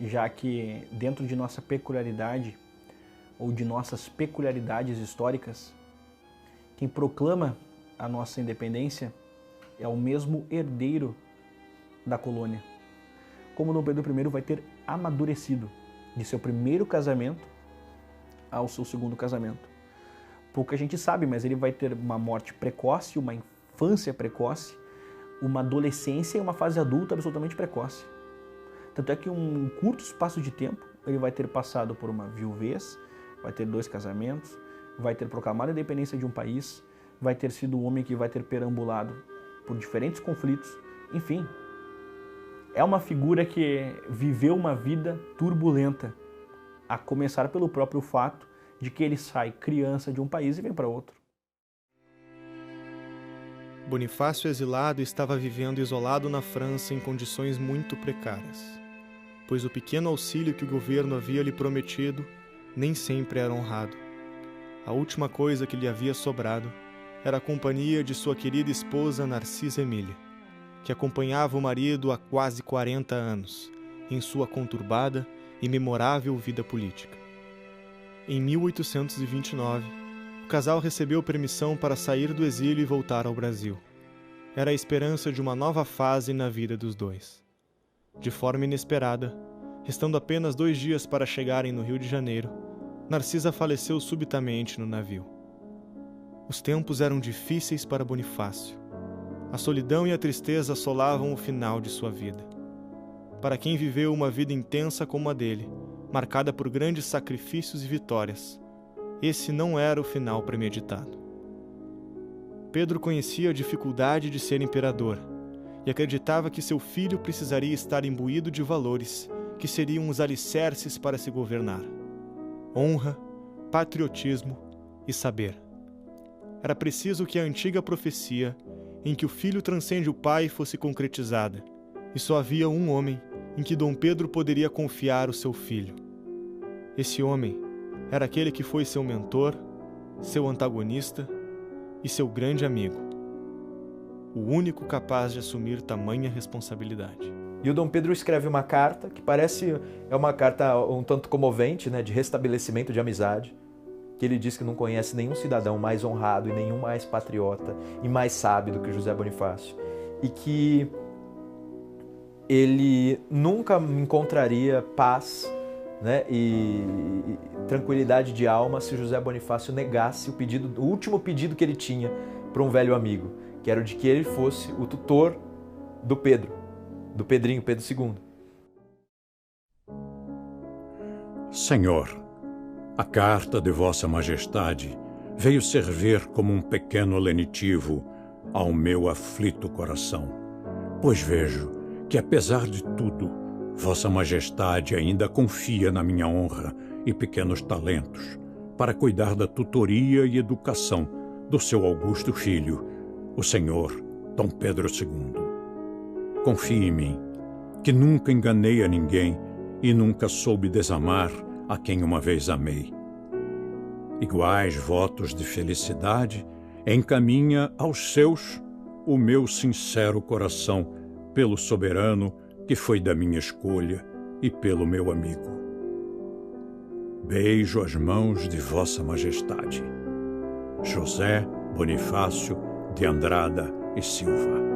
[SPEAKER 6] já que dentro de nossa peculiaridade, ou de nossas peculiaridades históricas, quem proclama a nossa independência é o mesmo herdeiro da colônia. Como Dom Pedro I vai ter amadurecido de seu primeiro casamento ao seu segundo casamento. Pouca gente sabe, mas ele vai ter uma morte precoce, uma infância precoce, uma adolescência e uma fase adulta absolutamente precoce. Tanto é que em um curto espaço de tempo ele vai ter passado por uma viuvez, vai ter 2 casamentos, vai ter proclamado a independência de um país, vai ter sido um homem que vai ter perambulado por diferentes conflitos, enfim. É uma figura que viveu uma vida turbulenta, a começar pelo próprio fato de que ele sai criança de um país e vem para outro.
[SPEAKER 1] Bonifácio exilado estava vivendo isolado na França em condições muito precárias, pois o pequeno auxílio que o governo havia lhe prometido nem sempre era honrado. A última coisa que lhe havia sobrado era a companhia de sua querida esposa Narcisa Emília, que acompanhava o marido há quase 40 anos, em sua conturbada e memorável vida política. Em 1829, o casal recebeu permissão para sair do exílio e voltar ao Brasil. Era a esperança de uma nova fase na vida dos dois. De forma inesperada, restando apenas 2 dias para chegarem no Rio de Janeiro, Narcisa faleceu subitamente no navio. Os tempos eram difíceis para Bonifácio. A solidão e a tristeza assolavam o final de sua vida. para quem viveu uma vida intensa como a dele, marcada por grandes sacrifícios e vitórias, esse não era o final premeditado. Pedro conhecia a dificuldade de ser imperador e acreditava que seu filho precisaria estar imbuído de valores que seriam os alicerces para se governar: honra, patriotismo e saber. Era preciso que a antiga profecia, em que o filho transcende o pai, fosse concretizada, e só havia um homem em que Dom Pedro poderia confiar o seu filho. Esse homem era aquele que foi seu mentor, seu antagonista e seu grande amigo, o único capaz de assumir tamanha responsabilidade.
[SPEAKER 5] E o Dom Pedro escreve uma carta que parece uma carta um tanto comovente, né, de restabelecimento de amizade, que ele diz que não conhece nenhum cidadão mais honrado e nenhum mais patriota e mais sábio do que José Bonifácio, e que ele nunca encontraria paz, né, e tranquilidade de alma se José Bonifácio negasse o último pedido que ele tinha para um velho amigo, que era o de que ele fosse o tutor do Pedro, do Pedrinho, Pedro II.
[SPEAKER 10] Senhor, a carta de Vossa Majestade veio servir como um pequeno lenitivo ao meu aflito coração, pois vejo que, apesar de tudo, Vossa Majestade ainda confia na minha honra e pequenos talentos para cuidar da tutoria e educação do seu augusto filho, o Senhor Dom Pedro II. Confie em mim, que nunca enganei a ninguém e nunca soube desamar a quem uma vez amei. Iguais votos de felicidade encaminha aos seus o meu sincero coração pelo soberano que foi da minha escolha e pelo meu amigo. Beijo as mãos de Vossa Majestade. José Bonifácio de Andrada e Silva.